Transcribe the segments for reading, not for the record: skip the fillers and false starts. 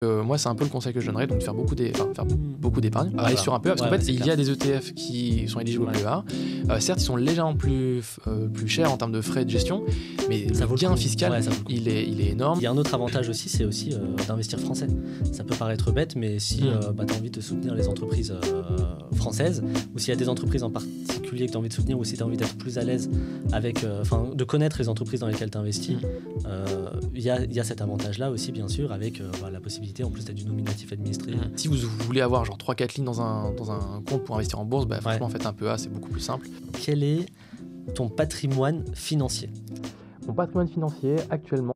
Moi, c'est un peu le conseil que je donnerais, donc faire beaucoup d'épargne. Voilà. Sur un peu, parce qu'en fait, il y a des ETF qui sont éligibles au Ouais. PEA. Certes, ils sont légèrement plus chers en termes de frais de gestion, mais Ça vaut le le gain coup. fiscal, Ouais, ça vaut le coup. il est énorme. Il y a un autre avantage aussi, c'est aussi d'investir français. Ça peut paraître bête, mais si tu as envie de soutenir les entreprises françaises, ou s'il y a des entreprises en particulier que tu as envie de soutenir, ou si tu as envie d'être plus à l'aise avec, de connaître les entreprises dans lesquelles tu investis, il y a cet avantage-là aussi, bien sûr, avec la possibilité, en plus, tu as du nominatif administré. Si vous voulez avoir genre 3-4 lignes dans un compte pour investir en bourse, franchement, faites un PEA, c'est beaucoup plus simple. Quel est ton patrimoine financier ? Mon patrimoine financier, actuellement...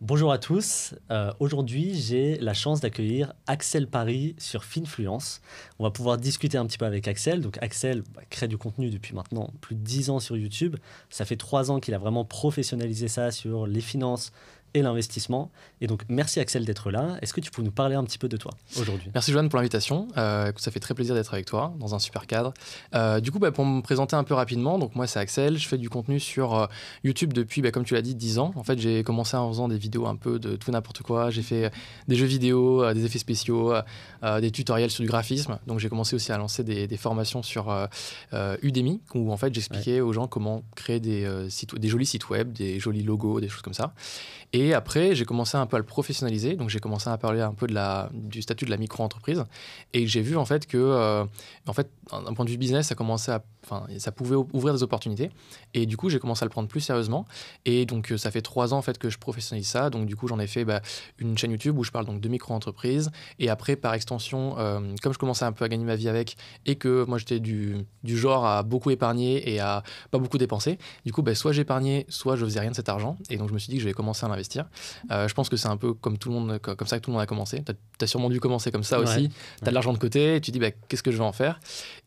Bonjour à tous, aujourd'hui j'ai la chance d'accueillir Axel Paris sur Finfluence. On va pouvoir discuter un petit peu avec Axel. Donc Axel crée du contenu depuis maintenant plus de 10 ans sur YouTube. Ça fait 3 ans qu'il a vraiment professionnalisé ça sur les finances et l'investissement. Et donc merci Axel d'être là. Est-ce que tu peux nous parler un petit peu de toi aujourd'hui ? Merci Joanne pour l'invitation. Écoute, ça fait très plaisir d'être avec toi dans un super cadre. Du coup, pour me présenter un peu rapidement, donc moi c'est Axel, je fais du contenu sur YouTube depuis, comme tu l'as dit, 10 ans. En fait, j'ai commencé en faisant des vidéos un peu de tout n'importe quoi. J'ai fait des jeux vidéo, des effets spéciaux, des tutoriels sur du graphisme. Donc j'ai commencé aussi à lancer des formations sur Udemy, où en fait j'expliquais aux gens comment créer des jolis sites web, des jolis logos, des choses comme ça. Et après, j'ai commencé un peu à le professionnaliser. Donc, j'ai commencé à parler un peu du statut de la micro-entreprise. Et j'ai vu en fait que, d'un point de vue business, ça pouvait ouvrir des opportunités. Et du coup, j'ai commencé à le prendre plus sérieusement. Et donc, ça fait 3 ans en fait que je professionnalise ça. Donc, du coup, j'en ai fait une chaîne YouTube où je parle donc de micro-entreprise. Et après, par extension, comme je commençais un peu à gagner ma vie avec et que moi, j'étais du genre à beaucoup épargner et à pas beaucoup dépenser, du coup, soit j'épargnais, soit je faisais rien de cet argent. Et donc, je me suis dit que je vais commencer à l'investir. Je pense que c'est un peu comme ça que tout le monde a commencé. Tu as sûrement dû commencer comme ça aussi. Tu as de l'argent de côté et tu dis qu'est-ce que je vais en faire.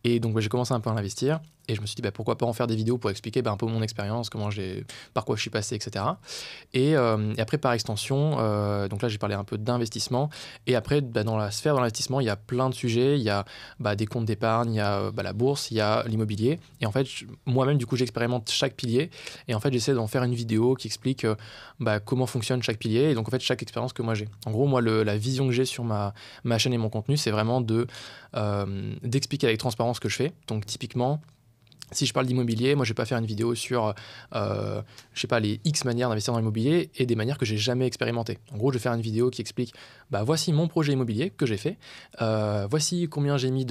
Et donc j'ai commencé un peu à investir. Et je me suis dit pourquoi pas en faire des vidéos pour expliquer un peu mon expérience, par quoi je suis passé, etc. Et après, par extension, donc là j'ai parlé un peu d'investissement. Et après, dans la sphère de l'investissement, il y a plein de sujets. Il y a des comptes d'épargne, il y a la bourse, il y a l'immobilier. Et en fait, moi-même, du coup, j'expérimente chaque pilier. Et en fait, j'essaie d'en faire une vidéo qui explique comment fonctionne chaque pilier. Et donc, en fait, chaque expérience que moi j'ai. En gros, moi, la vision que j'ai sur ma chaîne et mon contenu, c'est vraiment d'expliquer avec transparence ce que je fais. Donc, typiquement, si je parle d'immobilier, moi je vais pas faire une vidéo sur les X manières d'investir dans l'immobilier et des manières que j'ai jamais expérimentées. En gros, je vais faire une vidéo qui explique voici mon projet immobilier que j'ai fait, voici combien j'ai mis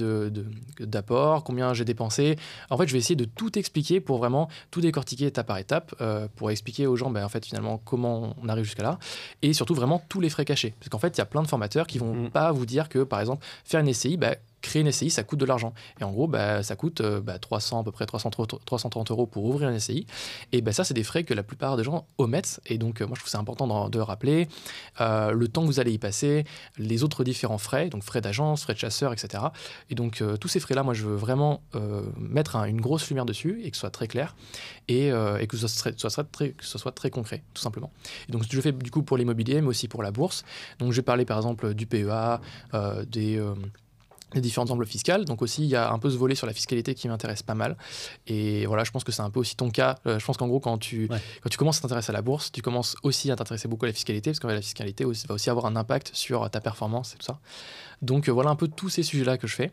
d'apport, combien j'ai dépensé. En fait, je vais essayer de tout expliquer pour vraiment tout décortiquer étape par étape pour expliquer aux gens en fait finalement comment on arrive jusqu'à là et surtout vraiment tous les frais cachés. Parce qu'en fait, il y a plein de formateurs qui vont pas vous dire que par exemple faire une SCI, créer une SCI, ça coûte de l'argent. Et en gros, ça coûte à peu près 330 € pour ouvrir une SCI. Et ça, c'est des frais que la plupart des gens omettent. Et donc, moi, je trouve que c'est important de rappeler le temps que vous allez y passer, les autres différents frais, donc frais d'agence, frais de chasseur, etc. Et donc, tous ces frais-là, moi, je veux vraiment mettre une grosse lumière dessus et que ce soit très clair et que ce soit très concret, tout simplement. Et donc, je fais du coup pour l'immobilier, mais aussi pour la bourse. Donc, je vais parler, par exemple, du PEA, des différentes enveloppes fiscales. Donc aussi, il y a un peu ce volet sur la fiscalité qui m'intéresse pas mal. Et voilà, je pense que c'est un peu aussi ton cas. Je pense qu'en gros, quand tu commences à t'intéresser à la bourse, tu commences aussi à t'intéresser beaucoup à la fiscalité, parce que la fiscalité va aussi avoir un impact sur ta performance et tout ça. Donc voilà un peu tous ces sujets-là que je fais.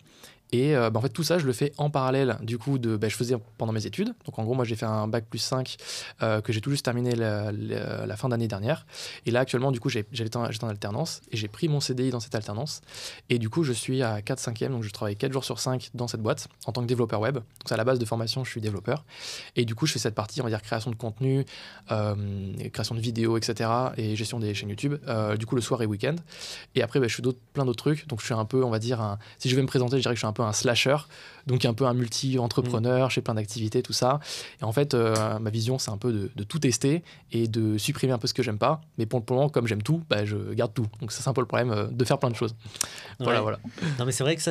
Et en fait, tout ça, je le fais en parallèle du coup je faisais pendant mes études. Donc en gros, moi, j'ai fait un bac+5 que j'ai tout juste terminé la fin d'année dernière. Et là, actuellement, du coup, j'étais en alternance et j'ai pris mon CDI dans cette alternance. Et du coup, je suis à 4/5e, donc je travaille 4 jours sur 5 dans cette boîte en tant que développeur web. Donc c'est à la base de formation, je suis développeur. Et du coup, je fais cette partie, on va dire, création de contenu, création de vidéos, etc. et gestion des chaînes YouTube, du coup, le soir et week-end. Et après, je fais plein d'autres trucs. Donc je suis un peu, on va dire, si je vais me présenter, je dirais que je suis un peu un slasher, donc un peu un multi-entrepreneur, je fais plein d'activités, tout ça. Et en fait, ma vision, c'est un peu de tout tester et de supprimer un peu ce que j'aime pas. Mais pour le moment, comme j'aime tout, je garde tout. Donc ça, c'est un peu le problème de faire plein de choses. Voilà. Non, mais c'est vrai que ça,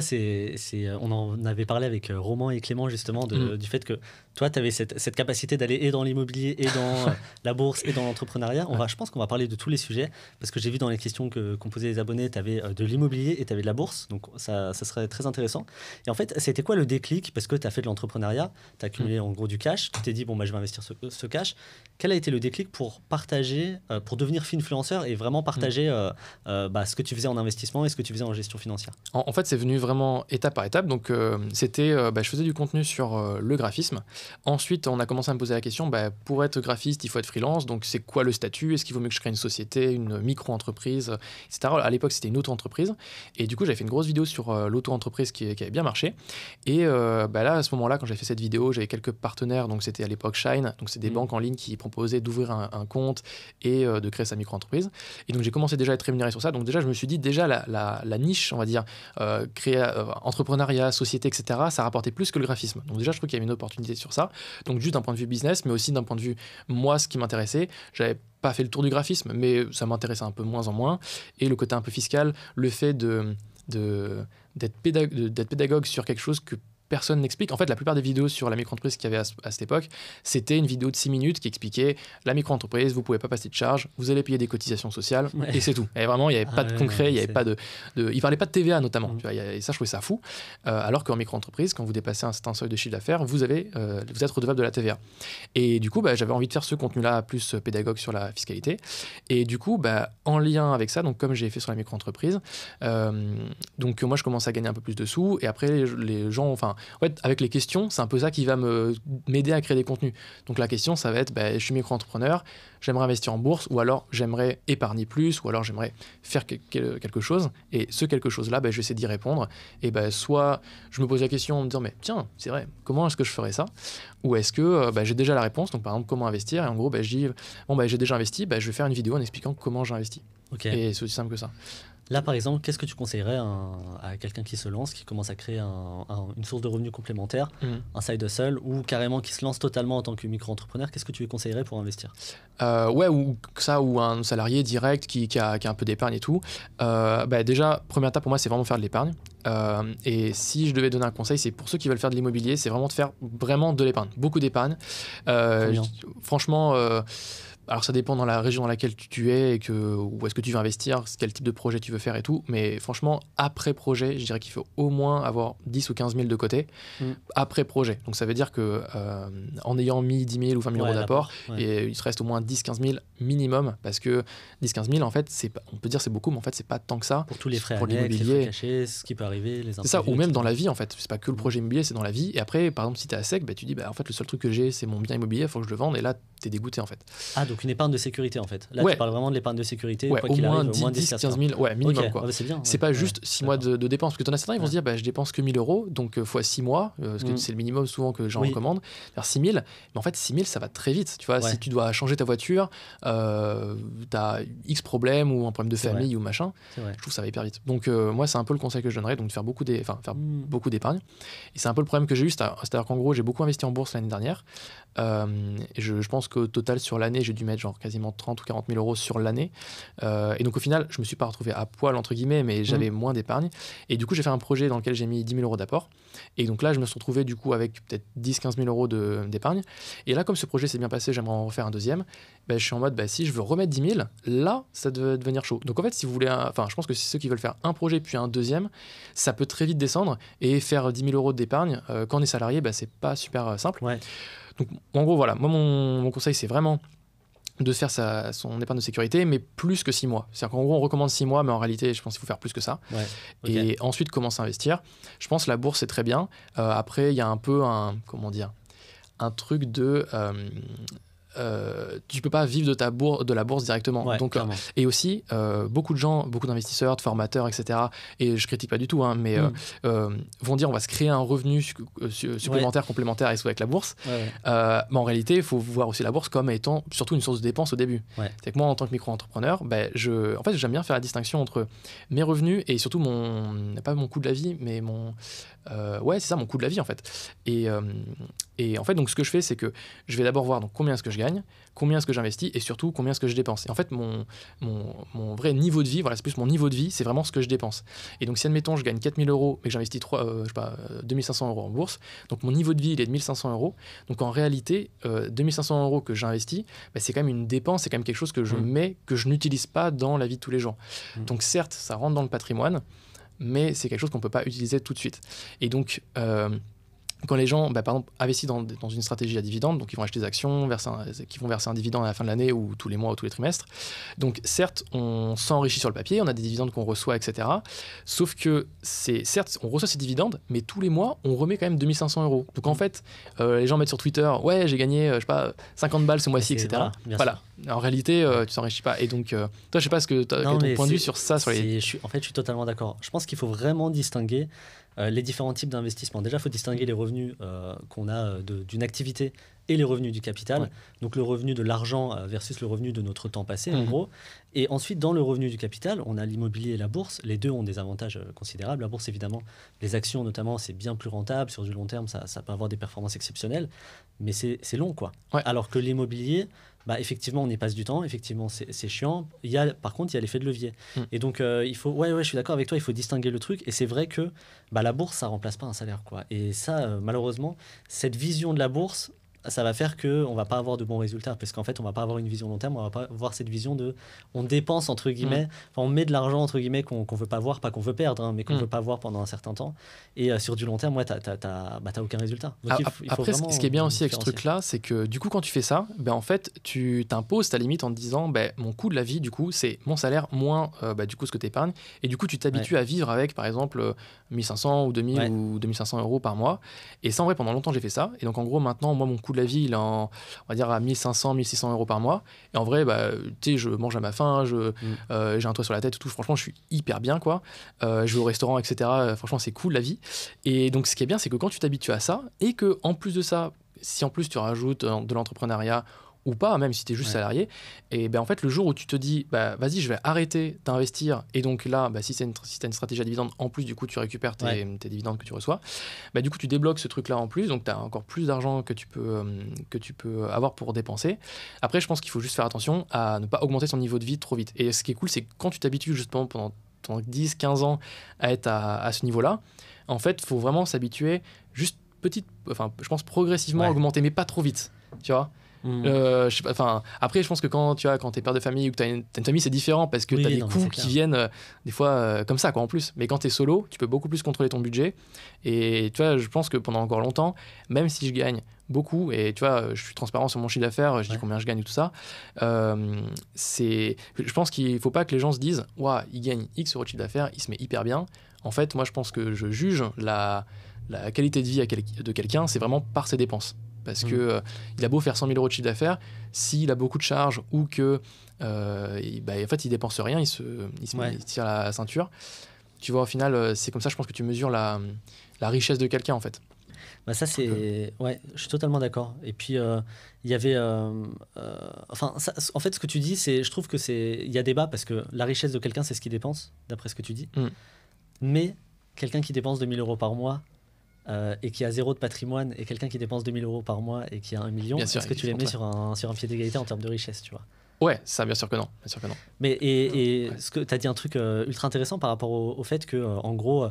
on en avait parlé avec Roman et Clément, justement, du fait que toi, tu avais cette capacité d'aller et dans l'immobilier, et dans la bourse, et dans l'entrepreneuriat. Je pense qu'on va parler de tous les sujets, parce que j'ai vu dans les questions qu'ont posées les abonnés, tu avais de l'immobilier et tu avais de la bourse. Donc ça serait très intéressant. Et en fait, c'était quoi le déclic? Parce que tu as fait de l'entrepreneuriat, tu as accumulé en gros du cash, tu t'es dit, bon, bah, je vais investir ce cash. Quel a été le déclic pour partager, pour devenir finfluenceur et vraiment partager ce que tu faisais en investissement et ce que tu faisais en gestion financière? En fait, c'est venu vraiment étape par étape. Donc, je faisais du contenu sur le graphisme. Ensuite, on a commencé à me poser la question, pour être graphiste, il faut être freelance. Donc, c'est quoi le statut? Est-ce qu'il vaut mieux que je crée une société, une micro-entreprise, etc. À l'époque, c'était une auto-entreprise. Et du coup, j'avais fait une grosse vidéo sur l'auto-entreprise qui avait bien marché. Et là, à ce moment-là, quand j'ai fait cette vidéo, j'avais quelques partenaires. Donc, c'était à l'époque Shine. Donc, c'est des banques en ligne qui proposaient d'ouvrir un compte et de créer sa micro-entreprise. Et donc, j'ai commencé déjà à être rémunéré sur ça. Donc, déjà, je me suis dit, déjà, la niche, on va dire, entrepreneuriat, société, etc., ça rapportait plus que le graphisme. Donc, déjà, je trouve qu'il y avait une opportunité sur ça. Donc, juste d'un point de vue business, mais aussi d'un point de vue, moi, ce qui m'intéressait, j'avais pas fait le tour du graphisme, mais ça m'intéressait un peu moins en moins. Et le côté un peu fiscal, le fait d'être pédagogue sur quelque chose que personne n'explique. En fait, la plupart des vidéos sur la micro-entreprise qu'il y avait à cette époque, c'était une vidéo de 6 minutes qui expliquait la micro-entreprise, vous ne pouvez pas passer de charge, vous allez payer des cotisations sociales, et c'est tout. Et vraiment, il n'y avait pas de concret, il n'y avait pas de... Il ne parlait pas de TVA notamment. Tu vois, et ça, je trouvais ça fou. Alors qu'en micro-entreprise, quand vous dépassez un certain seuil de chiffre d'affaires, vous êtes redevable de la TVA. Et du coup, j'avais envie de faire ce contenu-là plus pédagogue sur la fiscalité. Et du coup, en lien avec ça, donc comme j'ai fait sur la micro-entreprise, donc moi, je commence à gagner un peu plus de sous. Et après, les gens... En fait, avec les questions, c'est un peu ça qui va m'aider à créer des contenus. Donc la question, ça va être, je suis micro-entrepreneur, j'aimerais investir en bourse, ou alors j'aimerais épargner plus, ou alors j'aimerais faire quelque chose. Et ce quelque chose-là, je vais essayer d'y répondre. Et soit je me pose la question en me disant, mais tiens, c'est vrai, comment est-ce que je ferais ça? Ou est-ce que j'ai déjà la réponse? Donc par exemple, comment investir? Et en gros, je dis, j'ai déjà investi, je vais faire une vidéo en expliquant comment j'ai investi. Okay. Et c'est aussi simple que ça. Là, par exemple, qu'est-ce que tu conseillerais à quelqu'un qui se lance, qui commence à créer une source de revenus complémentaire, un side hustle, ou carrément qui se lance totalement en tant que micro-entrepreneur? Qu'est-ce que tu lui conseillerais pour investir? ou un salarié direct qui a un peu d'épargne et tout. Déjà, première étape pour moi, c'est vraiment faire de l'épargne. Et si je devais donner un conseil, c'est pour ceux qui veulent faire de l'immobilier, c'est vraiment de faire vraiment de l'épargne, beaucoup d'épargne. Franchement... alors ça dépend dans la région dans laquelle tu es et où est-ce que tu veux investir, quel type de projet tu veux faire et tout. Mais franchement, après projet, je dirais qu'il faut au moins avoir 10 ou 15 000 de côté après projet. Donc ça veut dire que en ayant mis 10 000 ou 20 000 euros d'apport, et il te reste au moins 10-15 000 minimum, parce que 10-15 000 en fait, on peut dire c'est beaucoup, mais en fait c'est pas tant que ça. Pour tous les frais annexes, les frais cachés, ce qui peut arriver, les imprévus. C'est ça, ou même dans la vie en fait. C'est pas que le projet immobilier, c'est dans la vie. Et après, par exemple, si tu es à sec, tu dis en fait le seul truc que j'ai, c'est mon bien immobilier, il faut que je le vende, et là t'es dégoûté en fait. Ah, donc une épargne de sécurité en fait. Là, tu parles vraiment de l'épargne de sécurité. Quoi au moins 10-15 000, minimum. Quoi. C'est bien. C'est pas juste 6 mois de dépenses. Parce que t'en as certains, ils vont se dire, je dépense que 1 000 euros, donc fois 6 mois, parce que c'est le minimum souvent que j'en recommande, faire 6 000. Mais en fait, 6 000, ça va très vite. Tu vois, si tu dois changer ta voiture, t'as X problèmes ou un problème de famille ou machin, je trouve que ça va hyper vite. Donc, moi, c'est un peu le conseil que je donnerais, donc de faire beaucoup d'épargne. Et c'est un peu le problème que j'ai eu, c'est-à-dire qu'en gros, j'ai beaucoup investi en bourse l'année dernière. Et je pense qu'au total, sur l'année, j'ai dû mettre genre quasiment 30 ou 40 000 euros sur l'année. Et donc au final, je me suis pas retrouvé à poil entre guillemets, mais j'avais moins d'épargne. Et du coup, j'ai fait un projet dans lequel j'ai mis 10 000 euros d'apport. Et donc là, je me suis retrouvé du coup avec peut-être 10-15 000 euros d'épargne. Et là, comme ce projet s'est bien passé, j'aimerais en refaire un deuxième. Je suis en mode, si je veux remettre 10 000, là, ça devait devenir chaud. Donc en fait, si vous voulez, je pense que c'est ceux qui veulent faire un projet puis un deuxième, ça peut très vite descendre. Et faire 10 000 euros d'épargne, quand on est salarié, c'est pas super simple. Donc en gros, voilà, moi mon conseil, c'est vraiment de faire son épargne de sécurité, mais plus que 6 mois. C'est-à-dire qu'en gros, on recommande 6 mois, mais en réalité, je pense qu'il faut faire plus que ça. Et ensuite, commencer à investir. Je pense que la bourse, c'est très bien. Après, il y a un peu un truc de... tu peux pas vivre de la bourse directement. Donc, et aussi, beaucoup de gens, beaucoup d'investisseurs, de formateurs, etc., et je critique pas du tout, mais vont dire on va se créer un revenu supplémentaire, complémentaire avec la bourse. Mais en réalité, il faut voir aussi la bourse comme étant surtout une source de dépenses au début. C'est que moi, en tant que micro-entrepreneur, en fait, j'aime bien faire la distinction entre mes revenus et surtout pas mon coût de la vie, mais mon coût de la vie en fait. Et en fait, donc ce que je fais, c'est que je vais d'abord voir donc combien est-ce que je gagne, combien est-ce que j'investis et surtout combien est-ce que je dépense. Et en fait, mon vrai niveau de vie, voilà, c'est plus mon niveau de vie, c'est vraiment ce que je dépense. Et donc si admettons je gagne 4 000 euros mais que j'investis 2 500 euros en bourse, donc mon niveau de vie il est de 1 500 euros. Donc en réalité, 2 500 euros que j'investis, c'est quand même une dépense, c'est quand même quelque chose que je mets, que je n'utilise pas dans la vie de tous les jours. Donc certes, ça rentre dans le patrimoine, mais c'est quelque chose qu'on ne peut pas utiliser tout de suite. Et donc, quand les gens, par exemple, investissent dans une stratégie à dividende, donc ils vont acheter des actions, qui vont verser un dividende à la fin de l'année ou tous les mois ou tous les trimestres. Donc certes, on s'enrichit sur le papier, on a des dividendes qu'on reçoit, etc. Sauf que certes, on reçoit ces dividendes, mais tous les mois, on remet quand même 2500 €. Donc en fait, les gens mettent sur Twitter, ouais, j'ai gagné, je sais pas, 50 balles ce mois-ci, etc. Voilà. En réalité, tu t'enrichis pas. Et donc, toi, je sais pas ce que tu as ton point de vue sur ça. Je suis totalement d'accord. Je pense qu'il faut vraiment distinguer les différents types d'investissements. Déjà, il faut distinguer les revenus qu'on a d'une activité et les revenus du capital. Ouais. Donc, le revenu de l'argent versus le revenu de notre temps passé, en gros. Et ensuite, dans le revenu du capital, on a l'immobilier et la bourse. Les deux ont des avantages considérables. La bourse, évidemment, les actions notamment, c'est bien plus rentable. Sur du long terme, ça peut avoir des performances exceptionnelles. Mais c'est long, quoi. Ouais. Alors que l'immobilier... effectivement, on y passe du temps, effectivement, c'est chiant. Par contre, il y a l'effet de levier. Et donc, il faut, je suis d'accord avec toi, il faut distinguer le truc. Et c'est vrai que la bourse, ça ne remplace pas un salaire, quoi. Et ça, malheureusement, cette vision de la bourse, ça va faire qu'on ne va pas avoir de bons résultats. Parce qu'en fait, on ne va pas avoir une vision long terme, on ne va pas avoir cette vision de... On dépense, entre guillemets, on met de l'argent, entre guillemets, qu'on ne veut pas voir, pas qu'on veut perdre, mais qu'on ne veut pas voir pendant un certain temps. Et sur du long terme, tu n'as aucun résultat. Donc, après, ce qui est bien aussi avec ce truc-là, c'est que du coup, quand tu fais ça, en fait, tu t'imposes ta limite en te disant, mon coût de la vie, du coup, c'est mon salaire moins du coup, ce que tu épargnes. Et du coup, tu t'habitues à vivre avec, par exemple, 1500 ou 2000 ou 2500 € par mois. Et ça, en vrai, pendant longtemps, j'ai fait ça. Et donc, en gros, maintenant, moi, mon coût de la vie, il est on va dire à 1500, 1600 € par mois. Et en vrai, tu sais, je mange à ma faim, j'ai un toit sur la tête, tout. Franchement, je suis hyper bien, quoi. Je vais au restaurant, etc. Franchement, c'est cool, la vie. Et donc, ce qui est bien, c'est que quand tu t'habitues à ça, et que en plus de ça, si en plus tu rajoutes de l'entrepreneuriat, ou pas, même si tu es juste salarié, et en fait, le jour où tu te dis, vas-y, je vais arrêter d'investir, et donc là, si tu as une stratégie à dividende, en plus, du coup, tu récupères tes dividendes que tu reçois, du coup, tu débloques ce truc-là en plus, donc tu as encore plus d'argent que tu peux avoir pour dépenser. Après, je pense qu'il faut juste faire attention à ne pas augmenter son niveau de vie trop vite. Et ce qui est cool, c'est que quand tu t'habitues justement pendant 10-15 ans à être à ce niveau-là, en fait, il faut vraiment s'habituer juste je pense progressivement augmenter, mais pas trop vite, tu vois. Je sais pas, après, je pense que quand tu es père de famille ou que tu as une famille, c'est différent parce que tu as des coûts qui viennent des fois comme ça, quoi, en plus. Mais quand tu es solo, tu peux beaucoup plus contrôler ton budget. Et tu vois, je pense que pendant encore longtemps, même si je gagne beaucoup, et tu vois, je suis transparent sur mon chiffre d'affaires, je dis combien je gagne et tout ça, je pense qu'il faut pas que les gens se disent « Ouah, il gagne X euros de chiffre d'affaires, il se met hyper bien ». En fait, moi, je pense que je juge la qualité de vie de quelqu'un, c'est vraiment par ses dépenses. Parce que il a beau faire 100 000 € de chiffre d'affaires, s'il a beaucoup de charges ou que en fait il dépense rien, il se tire la ceinture. Tu vois, au final, c'est comme ça, je pense que tu mesures la richesse de quelqu'un, en fait. Ça, c'est... Ouais, je suis totalement d'accord. Et puis, il y avait... en fait, ce que tu dis, je trouve que il y a débat parce que la richesse de quelqu'un, c'est ce qu'il dépense, d'après ce que tu dis. Mais quelqu'un qui dépense 2 000 € par mois, et qui a 0 de patrimoine, et quelqu'un qui dépense 2 000 € par mois et qui a 1 million, est-ce que tu les mets sur un pied d'égalité en termes de richesse, tu vois? Ouais, ça, bien sûr que non. Mais ce que tu as dit un truc ultra intéressant par rapport au fait que, en gros,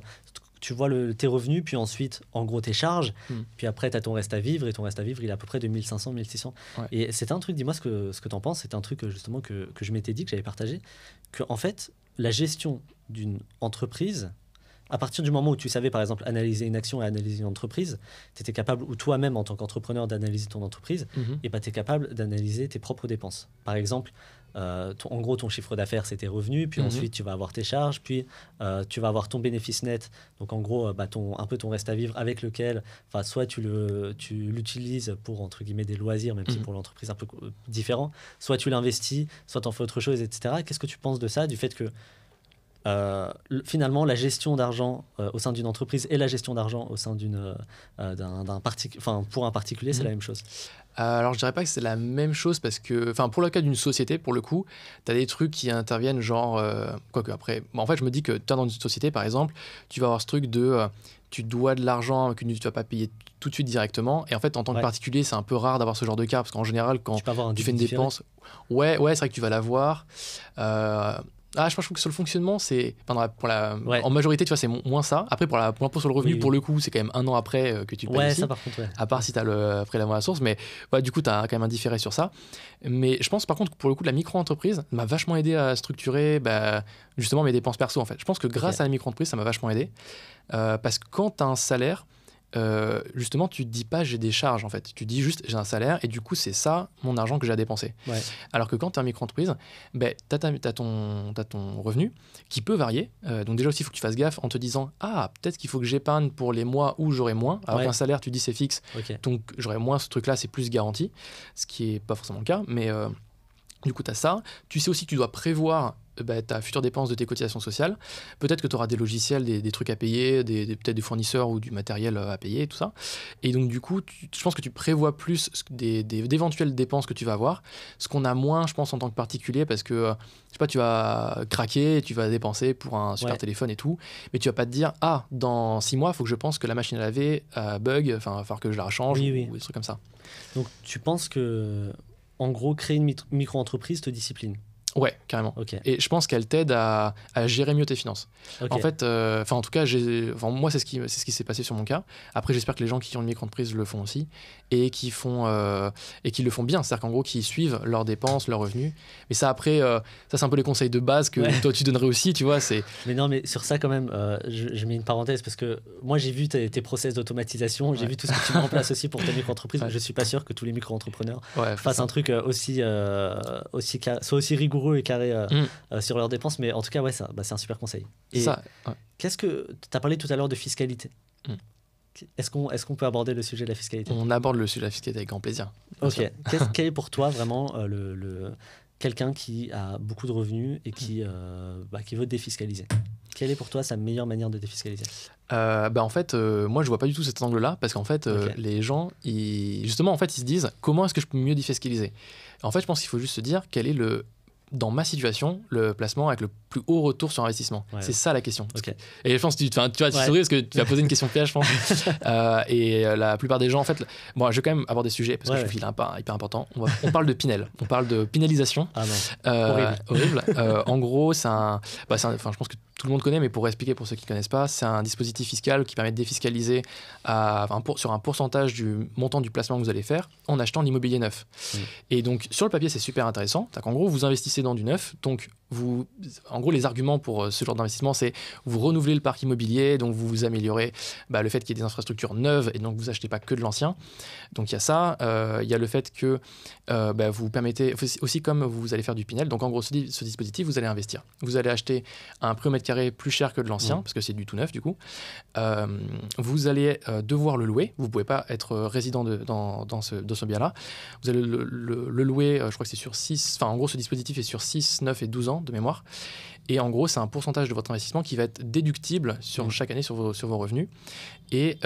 tu vois tes revenus, puis ensuite, en gros, tes charges, puis après, tu as ton reste à vivre, et ton reste à vivre, il est à peu près de 1500, 1600. Ouais. Et c'était un truc, dis-moi ce que tu en penses, c'était un truc justement que je m'étais dit, que j'avais partagé, que en fait, la gestion d'une entreprise, à partir du moment où tu savais, par exemple, analyser une action et analyser une entreprise, tu étais capable, ou toi-même, en tant qu'entrepreneur, d'analyser ton entreprise, et tu es capable d'analyser tes propres dépenses. Par exemple, en gros, ton chiffre d'affaires, c'est tes revenus, puis ensuite, tu vas avoir tes charges, puis tu vas avoir ton bénéfice net, donc en gros, un peu ton reste à vivre, avec lequel, soit tu l'utilises pour, entre guillemets, des loisirs, même si pour l'entreprise, un peu différent, soit tu l'investis, soit tu en fais autre chose, etc. Qu'est-ce que tu penses de ça, du fait que finalement, la gestion d'argent au sein d'une entreprise et la gestion d'argent au sein pour un particulier, c'est la même chose? Alors, je dirais pas que c'est la même chose parce que, pour le cas d'une société, pour le coup, tu as des trucs qui interviennent, genre, quoique après, en fait, je me dis que dans une société, par exemple, tu vas avoir ce truc de tu dois de l'argent que tu vas pas payer tout de suite directement. Et en fait, en tant que particulier, c'est un peu rare d'avoir ce genre de cas parce qu'en général, quand tu fais une dépense, c'est vrai que tu vas l'avoir. Ah, je trouve que sur le fonctionnement, c'est Ouais. en majorité, tu vois, c'est moins ça. Après, pour l'impôt sur le revenu, Oui, pour oui. le coup, c'est quand même 1 an après que tu le payes Ouais, aussi. ça par contre, ouais. À part si tu as le prélèvement à la source, mais ouais, du coup, tu as quand même un différé sur ça. Mais je pense par contre que pour le coup, la micro-entreprise m'a vachement aidé à structurer justement mes dépenses perso en fait. Je pense que grâce à la micro-entreprise, ça m'a vachement aidé. Parce que quand tu as un salaire, justement, tu te dis pas j'ai des charges en fait. Tu dis juste j'ai un salaire et du coup, c'est ça mon argent que j'ai à dépenser. Ouais. Alors que quand tu es en micro-entreprise, tu as ton revenu qui peut varier. Donc déjà aussi, il faut que tu fasses gaffe en te disant peut-être qu'il faut que j'épargne pour les mois où j'aurai moins. Alors qu'un salaire, tu dis c'est fixe, donc j'aurai moins, ce truc-là, c'est plus garanti, ce qui n'est pas forcément le cas. Mais du coup, tu as ça. Tu sais aussi que tu dois prévoir ta future dépense de tes cotisations sociales. Peut-être que tu auras des logiciels, des trucs à payer, peut-être des fournisseurs ou du matériel à payer, tout ça. Et donc, du coup, je pense que tu prévois plus d'éventuelles dépenses que tu vas avoir. Ce qu'on a moins, je pense, en tant que particulier, parce que, je sais pas, tu vas craquer, tu vas dépenser pour un super téléphone et tout, mais tu vas pas te dire, dans 6 mois, il faut que je pense que la machine à laver bug, enfin, il va falloir que je la rechange ou des trucs comme ça. Donc, tu penses que, en gros, créer une micro-entreprise te discipline? Ouais, carrément. Et je pense qu'elle t'aide à gérer mieux tes finances. En fait, en tout cas, moi, c'est ce qui s'est passé sur mon cas. Après, j'espère que les gens qui ont une micro-entreprise le font aussi et qui le font bien. C'est-à-dire qu'en gros, qu'ils suivent leurs dépenses, leurs revenus. Mais ça, après, ça, c'est un peu les conseils de base que toi, tu donnerais aussi, tu vois. Mais non, mais sur ça, quand même, je mets une parenthèse parce que moi, j'ai vu tes process d'automatisation. J'ai vu tout ce que tu mets en place aussi pour tes micro-entreprises. Je suis pas sûr que tous les micro-entrepreneurs fassent un truc soit aussi rigoureux et carré sur leurs dépenses, mais en tout cas, c'est un super conseil. Et qu'est-ce que tu as parlé tout à l'heure de fiscalité? Est-ce qu'on peut aborder le sujet de la fiscalité? On aborde le sujet de la fiscalité avec grand plaisir. Quel est pour toi vraiment quelqu'un qui a beaucoup de revenus et qui veut défiscaliser? Quelle est pour toi sa meilleure manière de défiscaliser? En fait, moi je vois pas du tout cet angle-là parce qu'en fait, les gens, ils se disent comment est-ce que je peux mieux défiscaliser? En fait, je pense qu'il faut juste se dire quel est dans ma situation, le placement avec le plus haut retour sur investissement. C'est ça la question. Et je pense que tu vas souris parce que tu vas poser une question piège, je pense. Et la plupart des gens, en fait, je vais quand même aborder des sujets parce que je trouve qu'il est hyper important. On parle de Pinel, on parle de pénalisation. Horrible. En gros, je pense que tout le monde connaît, mais pour expliquer pour ceux qui ne connaissent pas, c'est un dispositif fiscal qui permet de défiscaliser sur un pourcentage du montant du placement que vous allez faire en achetant l'immobilier neuf. Et donc, sur le papier, c'est super intéressant. En gros, vous investissez dans du neuf. Donc, en gros, les arguments pour ce genre d'investissement, c'est vous renouvelez le parc immobilier, donc vous améliorez le fait qu'il y ait des infrastructures neuves et donc vous achetez pas que de l'ancien. Donc il y a ça. Il y a le fait que vous permettez aussi, comme vous allez faire du Pinel, donc en gros ce dispositif, vous allez investir. Vous allez acheter un prix au mètre carré plus cher que de l'ancien parce que c'est du tout neuf du coup. Vous allez devoir le louer. Vous pouvez pas être résident dans ce bien-là. Vous allez le louer. Je crois que c'est sur 6. Enfin en gros ce dispositif est sur 6, 9 et 12 ans de mémoire. Et en gros, c'est un pourcentage de votre investissement qui va être déductible sur chaque année sur vos revenus. Et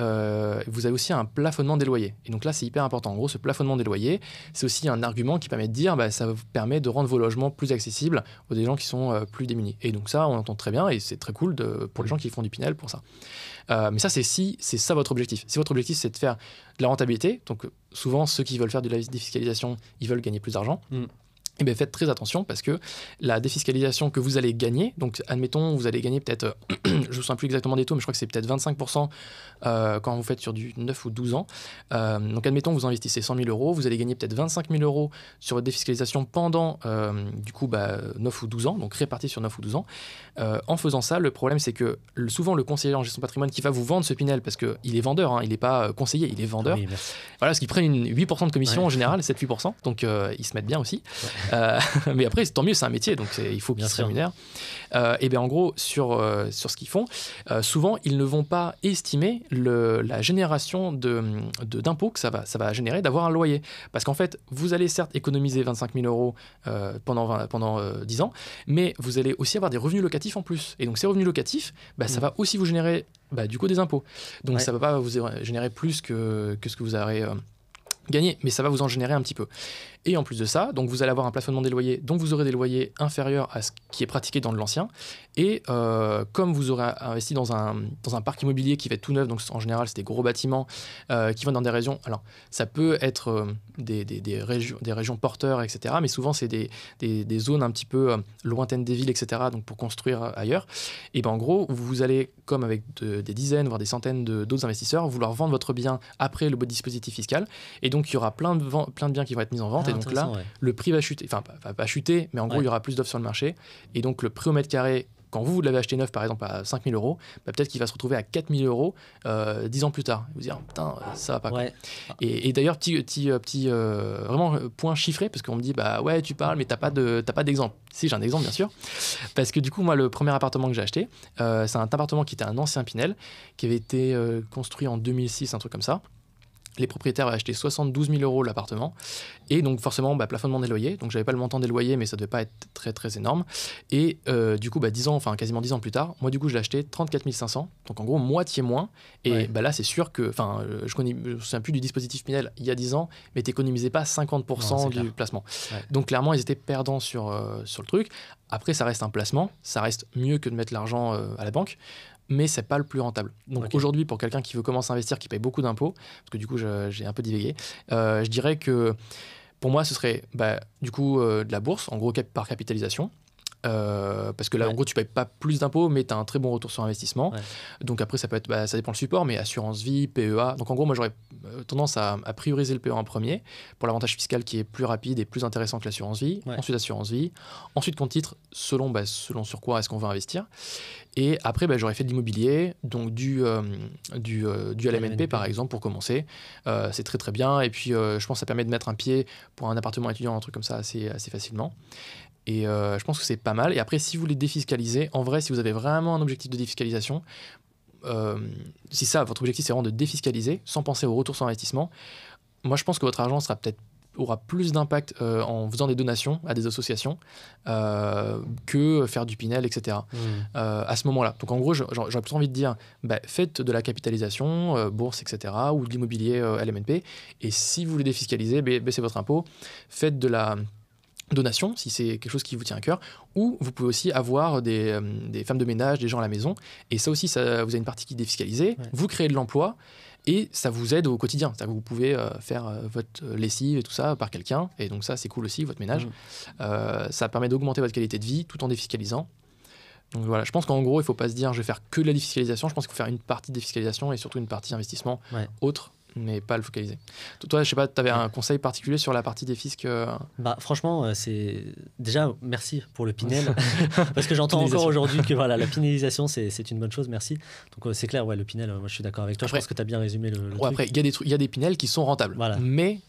vous avez aussi un plafonnement des loyers. Et donc là, c'est hyper important. En gros, ce plafonnement des loyers, c'est aussi un argument qui permet de dire ça vous permet de rendre vos logements plus accessibles aux des gens qui sont plus démunis. Et donc ça, on entend très bien et c'est très cool pour les gens qui font du Pinel pour ça. Mais ça, c'est ça votre objectif. Si votre objectif, c'est de faire de la rentabilité, donc souvent, ceux qui veulent faire de la défiscalisation, ils veulent gagner plus d'argent. Eh bien, faites très attention parce que la défiscalisation que vous allez gagner, donc admettons, vous allez gagner peut-être, je ne me souviens plus exactement des taux, mais je crois que c'est peut-être 25% quand vous faites sur du 9 ou 12 ans. Donc admettons, vous investissez 100 000 euros, vous allez gagner peut-être 25 000 euros sur votre défiscalisation pendant 9 ou 12 ans, donc réparti sur 9 ou 12 ans. En faisant ça, le problème, c'est que souvent, le conseiller en gestion de patrimoine qui va vous vendre ce Pinel, parce qu'il est vendeur, il n'est pas conseiller, il est vendeur. Oui, voilà, parce qu'il prend 8% de commission en général, 7-8%, donc ils se mettent bien aussi. Mais après, tant mieux, c'est un métier, donc il faut qu'ils se rémunèrent. Et bien en gros, sur ce qu'ils font, souvent, ils ne vont pas estimer la génération d'impôts que ça va générer d'avoir un loyer. Parce qu'en fait, vous allez certes économiser 25 000 euros pendant 10 ans, mais vous allez aussi avoir des revenus locatifs en plus. Et donc ces revenus locatifs, ça va aussi vous générer du coup des impôts. Donc ça ne va pas vous générer plus que ce que vous aurez gagné, mais ça va vous en générer un petit peu. Et en plus de ça, donc vous allez avoir un plafonnement des loyers, donc vous aurez des loyers inférieurs à ce qui est pratiqué dans de l'ancien. Et comme vous aurez investi dans un parc immobilier qui va être tout neuf, donc en général c'est des gros bâtiments qui vont dans des régions. Alors ça peut être des régions porteurs, etc. Mais souvent c'est des zones un petit peu lointaines des villes, etc. Donc pour construire ailleurs. Et ben en gros, vous allez, comme avec des dizaines, voire des centaines d'autres investisseurs, vouloir vendre votre bien après le dispositif fiscal. Et donc il y aura plein de biens qui vont être mis en vente. Et donc là, le prix va chuter. Enfin, pas chuter, mais en gros, il y aura plus d'offres sur le marché. Et donc le prix au mètre carré, quand vous l'avez acheté neuf, par exemple, à 5 000 euros, peut-être qu'il va se retrouver à 4 000 euros 10 ans plus tard. Vous dire, putain, ça va pas. Ouais. Et d'ailleurs, petit vraiment point chiffré, parce qu'on me dit, bah ouais, tu parles, mais t'as pas d'exemple. Si, j'ai un exemple, bien sûr. Parce que du coup, moi, le premier appartement que j'ai acheté, c'est un appartement qui était un ancien Pinel, qui avait été construit en 2006, un truc comme ça. Les propriétaires avaient acheté 72 000 euros l'appartement. Et donc, forcément, plafonnement des loyers. Donc, j'avais pas le montant des loyers, mais ça devait pas être très, très énorme. Et du coup, quasiment 10 ans plus tard, moi, du coup, je l'ai acheté 34 500. Donc, en gros, moitié moins. Et là, c'est sûr que, je me souviens plus du dispositif Pinel il y a 10 ans, mais t'économisais pas 50% du placement. Ouais. Donc, clairement, ils étaient perdants sur le truc. Après, ça reste un placement. Ça reste mieux que de mettre l'argent à la banque. Mais c'est pas le plus rentable. Donc aujourd'hui, pour quelqu'un qui veut commencer à investir, qui paye beaucoup d'impôts, parce que du coup j'ai un peu divagué, je dirais que pour moi ce serait du coup de la bourse, en gros par capitalisation. Parce que là, en gros, tu payes pas plus d'impôts, mais tu as un très bon retour sur investissement. Ouais. Donc après, ça peut être, ça dépend le support, mais assurance vie, PEA. Donc en gros, moi, j'aurais tendance à prioriser le PEA en premier pour l'avantage fiscal qui est plus rapide et plus intéressant que l'assurance vie. Ouais. Ensuite, assurance vie. Ensuite, compte titre, selon sur quoi est-ce qu'on veut investir. Et après, j'aurais fait de l'immobilier, donc du LMNP par exemple, pour commencer. C'est très très bien. Et puis, je pense que ça permet de mettre un pied pour un appartement étudiant, un truc comme ça, assez facilement. Et je pense que c'est pas mal. Et après, si vous voulez défiscaliser, en vrai, si vous avez vraiment un objectif de défiscalisation, si votre objectif c'est vraiment de défiscaliser, sans penser au retour sur investissement, moi je pense que votre argent aura plus d'impact en faisant des donations à des associations que faire du Pinel, etc. À ce moment-là. Donc en gros, j'aurais plutôt envie de dire, faites de la capitalisation, bourse, etc., ou de l'immobilier LMNP. Et si vous voulez défiscaliser, baissez votre impôt, faites de la donation, si c'est quelque chose qui vous tient à cœur, ou vous pouvez aussi avoir des femmes de ménage, des gens à la maison, et ça aussi, vous avez une partie qui est défiscalisée, vous créez de l'emploi, et ça vous aide au quotidien. C'est-à-dire que vous pouvez faire votre lessive et tout ça par quelqu'un, et donc ça, c'est cool aussi, votre ménage. Ça permet d'augmenter votre qualité de vie tout en défiscalisant. Donc voilà, je pense qu'en gros, il ne faut pas se dire je vais faire que de la défiscalisation, je pense qu'il faut faire une partie de défiscalisation et surtout une partie investissement autre, mais pas le focaliser. Toi, je sais pas, tu avais un conseil particulier sur la partie des fiscs Franchement, c'est déjà merci pour le Pinel parce que j'entends encore aujourd'hui que voilà, la pinélisation c'est une bonne chose, merci. Donc c'est clair, le Pinel, moi je suis d'accord avec toi, après, je pense que tu as bien résumé le truc. Après, il y a des Pinel qui sont rentables, mais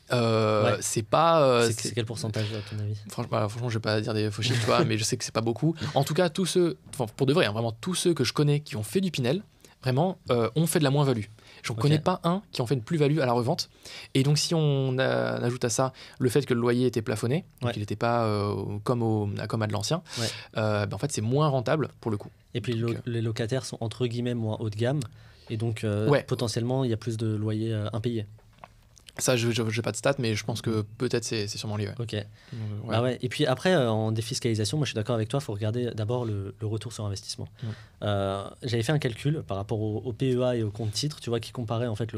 c'est pas... c'est quel pourcentage à ton avis? Franchement, je vais pas dire des faux chiffres, tu vois, mais je sais que c'est pas beaucoup. En tout cas, pour de vrai, vraiment tous ceux que je connais qui ont fait du Pinel, vraiment, ont fait de la moins-value. Je ne connais pas un qui en fait une plus-value à la revente. Et donc, si on ajoute à ça le fait que le loyer était plafonné, donc il n'était pas comme à de l'ancien, en fait, c'est moins rentable pour le coup. Et puis, les locataires sont entre guillemets moins haut de gamme. Et donc, potentiellement, il y a plus de loyers impayés. Ça, je n'ai pas de stats, mais je pense que peut-être c'est sûrement lié. Ok. Et puis après, en défiscalisation, moi je suis d'accord avec toi, il faut regarder d'abord le retour sur investissement. J'avais fait un calcul par rapport au PEA et au compte titre, tu vois, qui comparait en fait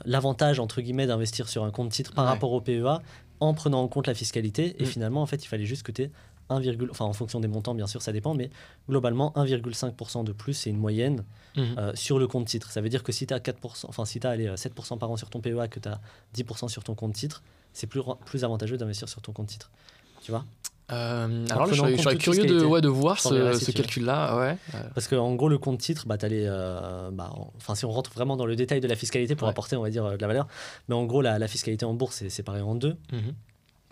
l'avantage entre guillemets d'investir sur un compte titre par rapport au PEA en prenant en compte la fiscalité. Et finalement, en fait, il fallait juste que tu aies en fonction des montants, bien sûr, ça dépend, mais globalement, 1,5% de plus, c'est une moyenne sur le compte titre. Ça veut dire que si tu as 4%, si tu as 7% par an sur ton PEA, que tu as 10% sur ton compte titre, c'est plus avantageux d'investir sur ton compte titre. Tu vois alors là, je serais curieux de voir ce calcul-là. Parce qu'en gros, le compte titre, si on rentre vraiment dans le détail de la fiscalité pour apporter, on va dire, de la valeur, mais en gros, la fiscalité en bourse, c'est séparé en deux.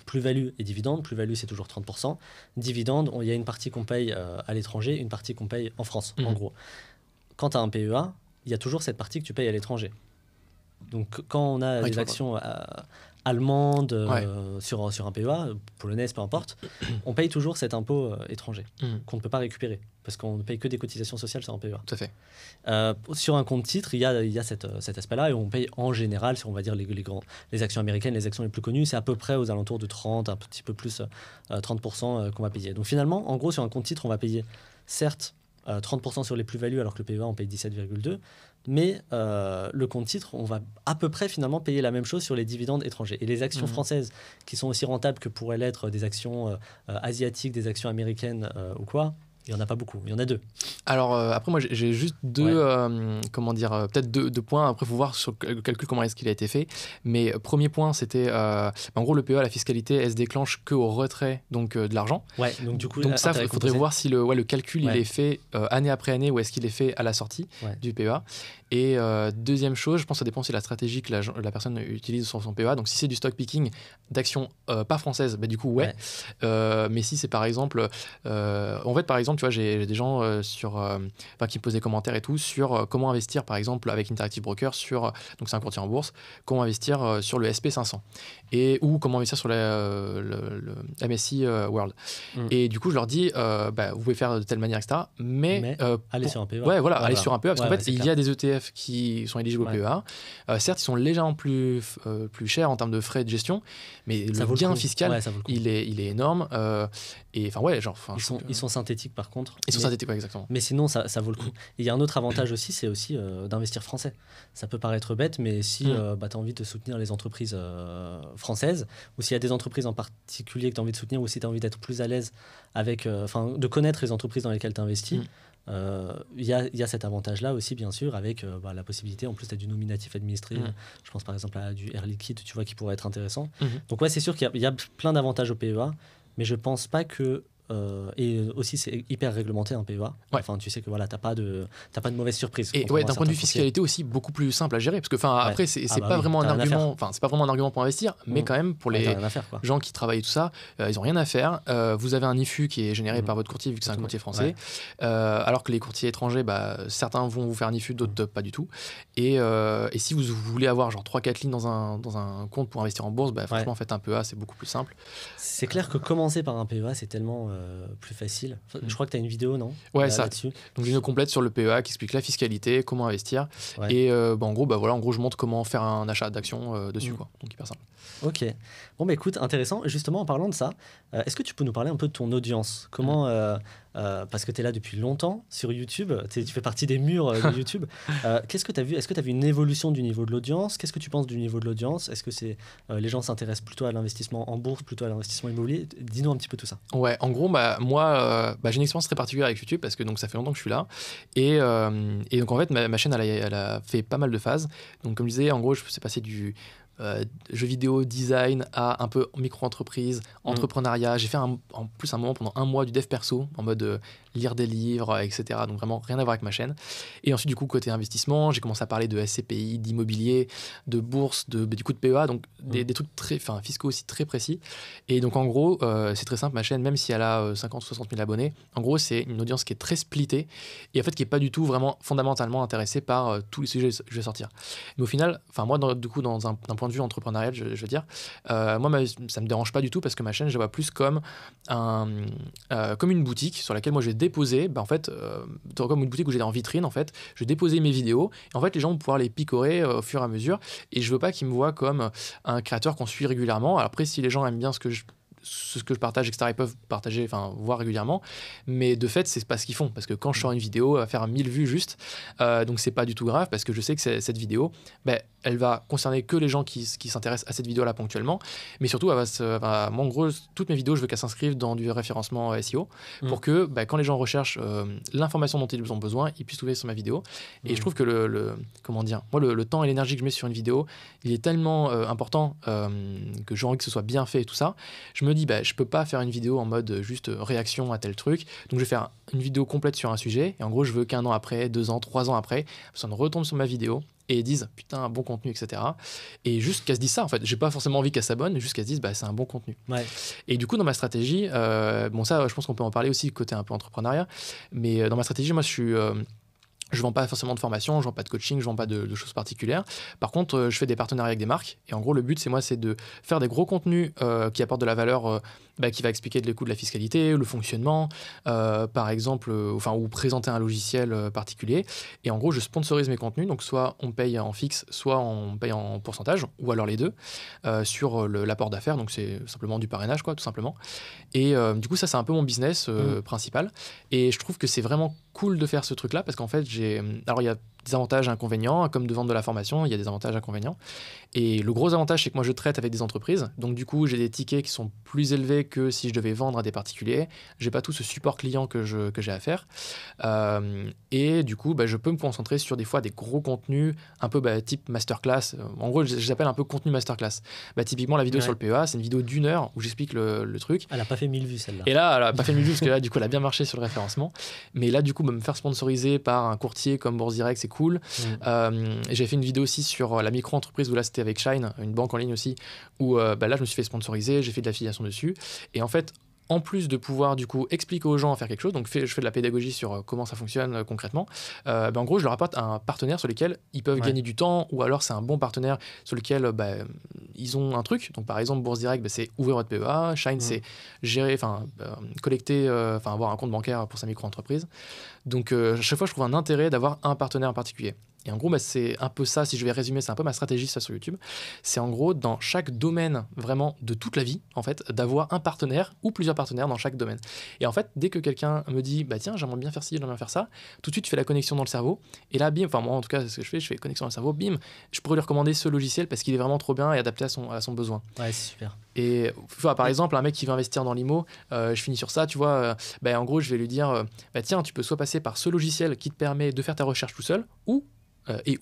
Plus-value et dividende. Plus-value, c'est toujours 30%. Dividende, il y a une partie qu'on paye à l'étranger, une partie qu'on paye en France, en gros. Quand tu as un PEA, il y a toujours cette partie que tu payes à l'étranger. Donc, quand on a des actions allemande sur un PEA, polonaise, peu importe, on paye toujours cet impôt étranger qu'on ne peut pas récupérer parce qu'on ne paye que des cotisations sociales sur un PEA. Tout à fait. Sur un compte titre, il y a cet aspect-là et on paye en général, si on va dire les actions américaines, les actions les plus connues, c'est à peu près aux alentours de 30, un petit peu plus 30% qu'on va payer. Donc finalement, en gros, sur un compte titre, on va payer certes 30% sur les plus-values alors que le PEA, on paye 17,2%. Mais le compte titre, on va à peu près finalement payer la même chose sur les dividendes étrangers. Et les actions françaises, qui sont aussi rentables que pourraient l'être des actions asiatiques, des actions américaines ou quoi, il n'y en a pas beaucoup, il y en a 2. Alors après, moi j'ai juste peut-être deux points. Après, il faut voir sur le calcul comment est-ce qu'il a été fait. Mais premier point, c'était en gros le PEA, la fiscalité, elle se déclenche qu'au retrait de l'argent. Ouais, donc du coup, ça, il faudrait voir si le calcul il est fait année après année ou est-ce qu'il est fait à la sortie du PEA. Et deuxième chose, je pense que ça dépend aussi de la stratégie que la personne utilise sur son PEA. Donc si c'est du stock picking d'actions pas françaises, du coup mais si c'est par exemple, en fait par exemple, tu vois, j'ai des gens qui me posent des commentaires et tout sur comment investir par exemple avec Interactive Broker donc c'est un courtier en bourse, comment investir sur le SP500 ou comment investir sur le MSCI World. Et du coup je leur dis vous pouvez faire de telle manière, etc. Mais allez sur un PEA. Allez sur un PEA parce qu'en fait il y a des ETF qui sont éligibles au PEA. Certes, ils sont légèrement plus chers en termes de frais de gestion, mais le gain fiscal, il est énorme. Ils sont synthétiques par contre. Ils sont synthétiques, exactement. Mais sinon, ça vaut le coup. Il y a un autre avantage aussi, c'est aussi d'investir français. Ça peut paraître bête, mais si tu as envie de soutenir les entreprises françaises, ou s'il y a des entreprises en particulier que tu as envie de soutenir, ou si tu as envie d'être plus à l'aise de connaître les entreprises dans lesquelles tu investis, il y a cet avantage-là aussi, bien sûr, avec la possibilité, en plus, tu as du nominatif administré. Je pense par exemple à du Air Liquide, tu vois, qui pourrait être intéressant. Donc, c'est sûr qu'il y a plein d'avantages au PEA, mais je pense pas que. Et aussi, c'est hyper réglementé un PEA. Enfin, tu sais que t'as pas de mauvaise surprise. Et d'un point de vue fiscalité aussi, beaucoup plus simple à gérer. Parce que après, c'est pas vraiment un argument. Enfin, c'est pas vraiment un argument pour investir, mais quand même pour les gens qui travaillent et tout ça, ils ont rien à faire. Vous avez un IFU qui est généré par votre courtier, vu que c'est un courtier français. Alors que les courtiers étrangers, certains vont vous faire un IFU, d'autres pas du tout. Et si vous voulez avoir genre 3-4 lignes dans un compte pour investir en bourse, franchement, faites un PEA, c'est beaucoup plus simple. C'est clair que commencer par un PEA, c'est tellement plus facile. Je crois que tu as une vidéo, non? Ça. Là-dessus. Donc j'ai une complète sur le PEA qui explique la fiscalité, comment investir. Et en gros, je montre comment faire un achat d'actions dessus. Donc hyper simple. Ok. Bon, écoute, intéressant. Justement, en parlant de ça, est-ce que tu peux nous parler un peu de ton audience? Comment, parce que tu es là depuis longtemps sur YouTube, tu fais partie des murs de YouTube. Qu'est-ce que tu as vu? Est-ce que tu as vu une évolution du niveau de l'audience? Qu'est-ce que tu penses du niveau de l'audience? Est-ce que les gens s'intéressent plutôt à l'investissement en bourse, plutôt à l'investissement immobilier? Dis-nous un petit peu tout ça. Ouais, en gros, moi, j'ai une expérience très particulière avec YouTube parce que ça fait longtemps que je suis là. Et donc, en fait, ma chaîne, elle a fait pas mal de phases. Donc, comme je disais, en gros, je suis passé du jeux vidéo, design à un peu micro-entreprise, entrepreneuriat. J'ai fait en plus un moment pendant un mois du dev perso en mode lire des livres, etc. Donc vraiment rien à voir avec ma chaîne. Et ensuite du coup côté investissement, j'ai commencé à parler de SCPI, d'immobilier, de bourse, du coup de PEA, donc des trucs très fiscaux aussi très précis. Et donc en gros c'est très simple, ma chaîne, même si elle a 50 ou 60 000 abonnés, en gros c'est une audience qui est très splittée et en fait qui est pas du tout vraiment fondamentalement intéressée par tous les sujets que je vais sortir. Mais au final, moi d'un point de vue entrepreneurial, je veux dire, moi ça me dérange pas du tout parce que ma chaîne je la vois plus comme comme une boutique sur laquelle moi je vais déposer, comme une boutique où j'ai en vitrine en fait, je vais déposer mes vidéos et en fait les gens vont pouvoir les picorer au fur et à mesure et je veux pas qu'ils me voient comme un créateur qu'on suit régulièrement. Alors après si les gens aiment bien ce que je partage, etc., ils peuvent partager, voir régulièrement, mais de fait c'est pas ce qu'ils font parce que quand je sors une vidéo elle va faire 1000 vues juste, donc c'est pas du tout grave parce que je sais que cette vidéo elle va concerner que les gens qui s'intéressent à cette vidéo là ponctuellement, mais surtout moi en gros toutes mes vidéos je veux qu'elles s'inscrivent dans du référencement SEO pour que quand les gens recherchent l'information dont ils ont besoin, ils puissent trouver sur ma vidéo. Et je trouve que le temps et l'énergie que je mets sur une vidéo il est tellement important que j'ai envie que ce soit bien fait et tout ça. Je me dis je peux pas faire une vidéo en mode juste réaction à tel truc, donc je vais faire une vidéo complète sur un sujet et en gros je veux qu'un an après, 2 ans, 3 ans après, ça me retombe sur ma vidéo et disent putain, bon contenu, etc. Et juste qu'elles se disent ça en fait, j'ai pas forcément envie qu'elles s'abonnent, juste qu'elles se disent c'est un bon contenu. Et du coup dans ma stratégie, ça je pense qu'on peut en parler aussi côté un peu entrepreneuriat, mais dans ma stratégie moi je suis Je vends pas forcément de formation, je vends pas de coaching, je vends pas de choses particulières. Par contre, je fais des partenariats avec des marques. Et en gros, le but, c'est de faire des gros contenus qui apportent de la valeur, qui va expliquer les coûts de la fiscalité, le fonctionnement, par exemple, ou présenter un logiciel particulier. Et en gros, je sponsorise mes contenus. Donc, soit on paye en fixe, soit on paye en pourcentage, ou alors les deux, sur l'apport d'affaires. Donc, c'est simplement du parrainage, quoi, tout simplement. Et du coup, ça, c'est un peu mon business principal. Et je trouve que c'est vraiment cool de faire ce truc-là parce qu'en fait, alors il y a des avantages et inconvénients, comme de vendre de la formation, il y a des avantages et inconvénients. Et le gros avantage, c'est que moi, je traite avec des entreprises. Donc, du coup, j'ai des tickets qui sont plus élevés que si je devais vendre à des particuliers. J'ai pas tout ce support client que j'ai à faire. Et du coup, je peux me concentrer sur des fois des gros contenus, un peu type masterclass. En gros, j'appelle un peu contenu masterclass. Typiquement, la vidéo sur le PEA, c'est une vidéo d'1 heure où j'explique le truc. Elle a pas fait 1000 vues, celle-là. Et là, elle a pas fait 1000 vues parce que là, du coup, elle a bien marché sur le référencement. Mais là, du coup, me faire sponsoriser par un courtier comme Bourse Direct, c'est cool. J'ai fait une vidéo aussi sur la micro-entreprise où là, c'était avec Shine, une banque en ligne aussi, où là, je me suis fait sponsoriser, j'ai fait de l'affiliation dessus. Et en fait, en plus de pouvoir du coup expliquer aux gens à faire quelque chose, donc je fais de la pédagogie sur comment ça fonctionne concrètement, en gros je leur apporte un partenaire sur lequel ils peuvent gagner du temps, ou alors c'est un bon partenaire sur lequel ils ont un truc. Donc par exemple Bourse Direct, c'est ouvrir votre PEA, Shine c'est gérer, collecter, avoir un compte bancaire pour sa micro-entreprise. Donc à chaque fois je trouve un intérêt d'avoir un partenaire en particulier. Et en gros, c'est un peu ça, si je vais résumer, c'est un peu ma stratégie ça sur YouTube. C'est en gros, dans chaque domaine vraiment de toute la vie, en fait, d'avoir un partenaire ou plusieurs partenaires dans chaque domaine. Et en fait, dès que quelqu'un me dit, tiens, j'aimerais bien faire ci, j'aimerais bien faire ça, tout de suite, je fais la connexion dans le cerveau. Et là, bim, moi en tout cas, c'est ce que je fais connexion dans le cerveau, bim, je pourrais lui recommander ce logiciel parce qu'il est vraiment trop bien et adapté à son besoin. Ouais, c'est super. Et par exemple, un mec qui veut investir dans l'IMO, je finis sur ça, tu vois, en gros, je vais lui dire, tiens, tu peux soit passer par ce logiciel qui te permet de faire ta recherche tout seul, ou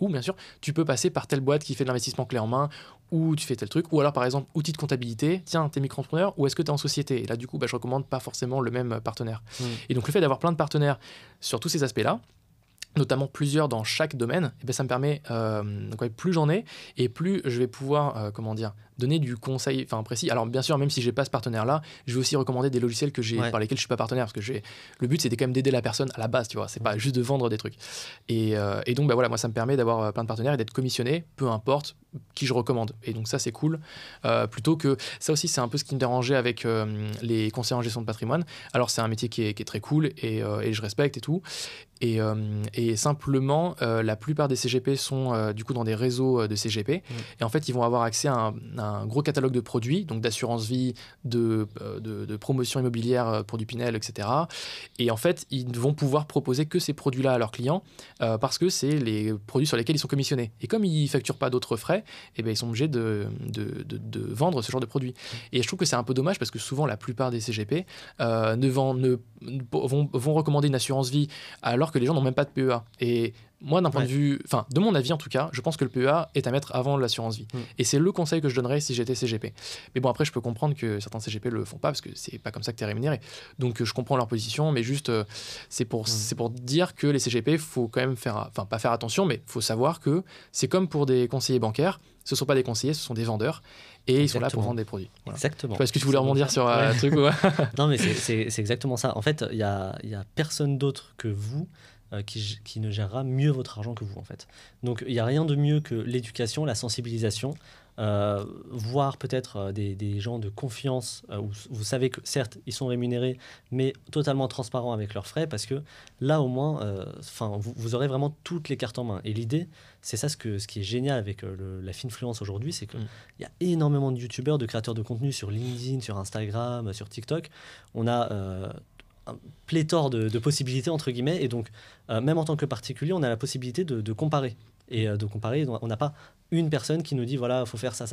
bien sûr, tu peux passer par telle boîte qui fait de l'investissement clé en main, ou tu fais tel truc, ou alors par exemple, outil de comptabilité, tiens, t'es micro-entrepreneur, ou est-ce que t'es en société? Et là, du coup, je recommande pas forcément le même partenaire. Et donc, le fait d'avoir plein de partenaires sur tous ces aspects-là, notamment plusieurs dans chaque domaine, ça me permet, plus j'en ai, et plus je vais pouvoir, donner du conseil précis. Alors bien sûr, même si j'ai pas ce partenaire-là, je vais aussi recommander des logiciels par lesquels je suis pas partenaire, parce que le but c'est quand même d'aider la personne à la base, tu vois, c'est pas juste de vendre des trucs. Et donc voilà, moi ça me permet d'avoir plein de partenaires et d'être commissionné, peu importe qui je recommande. Et donc ça c'est cool. Plutôt que ça aussi, c'est un peu ce qui me dérangeait avec les conseillers en gestion de patrimoine. Alors c'est un métier qui est très cool et je respecte et tout. Et simplement, la plupart des CGP sont du coup dans des réseaux de CGP. Et en fait, ils vont avoir accès à un gros catalogue de produits, donc d'assurance vie, de promotion immobilière pour du Pinel, etc. Et en fait, ils vont pouvoir proposer que ces produits-là à leurs clients parce que c'est les produits sur lesquels ils sont commissionnés. Et comme ils ne facturent pas d'autres frais, ils sont obligés de vendre ce genre de produits. Et je trouve que c'est un peu dommage parce que souvent, la plupart des CGP vont recommander une assurance vie alors que les gens n'ont même pas de PEA. Et moi, d'un point de vue, de mon avis en tout cas, je pense que le PEA est à mettre avant l'assurance vie. Et c'est le conseil que je donnerais si j'étais CGP. Mais bon, après, je peux comprendre que certains CGP le font pas parce que c'est pas comme ça que tu es rémunéré. Donc, je comprends leur position, mais juste, c'est pour dire que les CGP, faut quand même pas faire attention, mais faut savoir que c'est comme pour des conseillers bancaires. Ce sont pas des conseillers, ce sont des vendeurs. Et ils sont là pour vendre des produits. Voilà. Exactement. Est-ce que tu voulais rebondir sur un truc ou... Non, mais c'est exactement ça. En fait, il y a personne d'autre que vous qui ne gérera mieux votre argent que vous, en fait. Donc, il n'y a rien de mieux que l'éducation, la sensibilisation, voir peut-être des gens de confiance où vous savez que, certes, ils sont rémunérés, mais totalement transparents avec leurs frais, parce que là, au moins, vous aurez vraiment toutes les cartes en main. Et l'idée, c'est ça ce qui est génial avec la finfluence aujourd'hui, c'est qu'il y a énormément de youtubeurs, de créateurs de contenu sur LinkedIn, sur Instagram, sur TikTok. On a... un pléthore de possibilités entre guillemets, et donc même en tant que particulier on a la possibilité de comparer, et de comparer, on n'a pas une personne qui nous dit voilà, faut faire ça.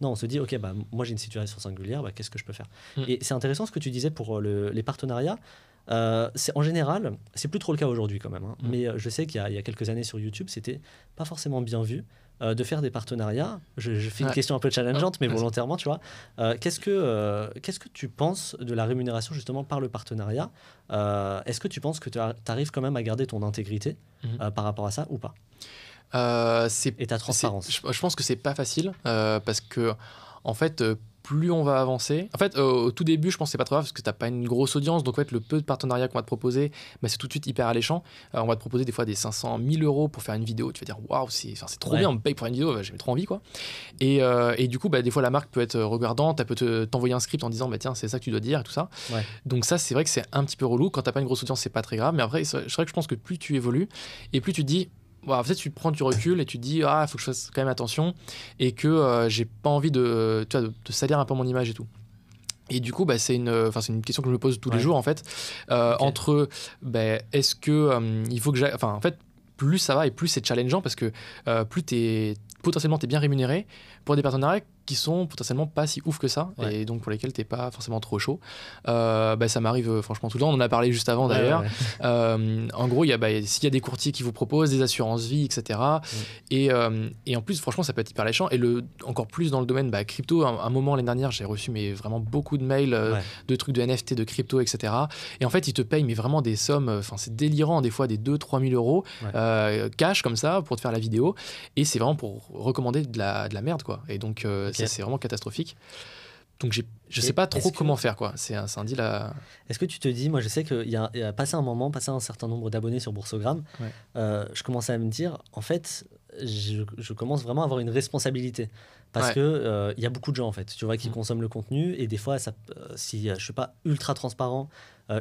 Non, on se dit ok, moi j'ai une situation singulière, qu'est-ce que je peux faire. Et c'est intéressant ce que tu disais pour les partenariats. En général, c'est plus trop le cas aujourd'hui quand même, hein. Mais je sais qu'il y a quelques années sur YouTube, c'était pas forcément bien vu de faire des partenariats. Je fais une question un peu challengeante, mais volontairement, tu vois. Qu'est-ce que tu penses de la rémunération justement par le partenariat? Est-ce que tu penses que tu arrives quand même à garder ton intégrité par rapport à ça ou pas? Et ta transparence. Je pense que c'est pas facile parce que en fait, plus on va avancer. En fait, au tout début, je pense que c'est pas trop grave parce que t'as pas une grosse audience. Donc, en fait, le peu de partenariats qu'on va te proposer, c'est tout de suite hyper alléchant. On va te proposer des fois des 500 000 euros pour faire une vidéo. Tu vas dire, waouh, c'est trop bien, on me paye pour une vidéo, j'ai trop envie, quoi. Et du coup, des fois, la marque peut être regardante, elle peut t'envoyer un script en disant, tiens, c'est ça que tu dois dire et tout ça. Ouais. Donc, ça, c'est vrai que c'est un petit peu relou. Quand t'as pas une grosse audience, c'est pas très grave. Mais après, c'est vrai que je pense que plus tu évolues et plus tu te dis, peut-être tu prends du recul et tu te dis, il faut que je fasse quand même attention et que j'ai pas envie de salir un peu mon image et tout. Et du coup, c'est une question que je me pose tous les jours, en fait. Entre, est-ce que il faut que j'aille... Enfin, en fait, plus ça va et plus c'est challengeant parce que plus potentiellement, t'es bien rémunéré pour des partenariats qui sont potentiellement pas si ouf que ça et donc pour lesquels t'es pas forcément trop chaud. Ça m'arrive franchement tout le temps. On en a parlé juste avant d'ailleurs. En gros, s'il y a des courtiers qui vous proposent des assurances vie, etc. Et en plus, franchement, ça peut être hyper alléchant. Et encore plus dans le domaine crypto, un moment l'année dernière, j'ai reçu vraiment beaucoup de mails de trucs de NFT, de crypto, etc. Et en fait, ils te payent vraiment des sommes, c'est délirant, des fois des 2-3 000 euros cash comme ça pour te faire la vidéo. Et c'est vraiment pour recommander de la merde, quoi. Et donc, ça, c'est vraiment catastrophique. Donc, je sais pas trop comment faire, quoi. C'est un deal à... Est-ce que tu te dis, moi, je sais qu'il y a passé un certain nombre d'abonnés sur Boursogramme, je commençais à me dire, en fait, je commence vraiment à avoir une responsabilité. Parce que y a beaucoup de gens, en fait, tu vois, qui consomment le contenu. Et des fois, si je suis pas ultra transparent,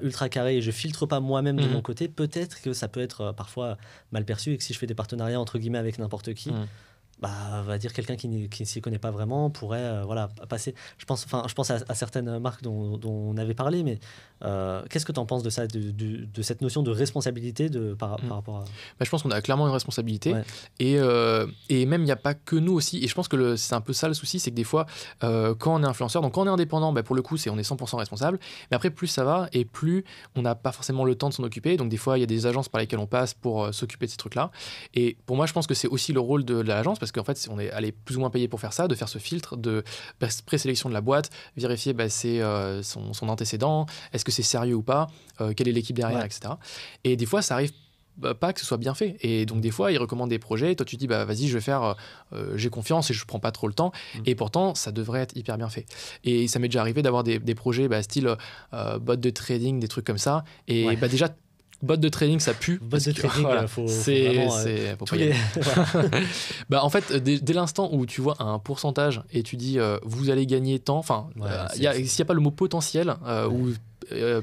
ultra carré et je filtre pas moi-même de mon côté, peut-être que ça peut être parfois mal perçu et que si je fais des partenariats entre guillemets avec n'importe qui, on va dire quelqu'un qui ne s'y connaît pas vraiment pourrait passer. Je pense à certaines marques dont on avait parlé, mais qu'est-ce que tu en penses de ça, de cette notion de responsabilité par rapport à... je pense qu'on a clairement une responsabilité et même il n'y a pas que nous aussi, et je pense que c'est un peu ça le souci, c'est que des fois quand on est influenceur, donc quand on est indépendant, pour le coup on est 100% responsable, mais après plus ça va et plus on n'a pas forcément le temps de s'en occuper, donc des fois il y a des agences par lesquelles on passe pour s'occuper de ces trucs là, et pour moi je pense que c'est aussi le rôle de l'agence parce qu'en fait on est allé plus ou moins payé pour faire ça, de faire ce filtre de présélection de la boîte, vérifier son antécédent, est-ce que c'est sérieux ou pas, quelle est l'équipe derrière, etc. Et des fois ça arrive pas que ce soit bien fait, et donc des fois ils recommandent des projets, toi tu te dis vas-y je vais faire, j'ai confiance et je prends pas trop le temps, et pourtant ça devrait être hyper bien fait. Et ça m'est déjà arrivé d'avoir des projets style bot de trading, des trucs comme ça, et déjà bot de trading ça pue. Bot de trading, voilà, faut pas y aller. En fait dès l'instant où tu vois un pourcentage et tu dis vous allez gagner tant, s'il n'y a pas le mot potentiel ou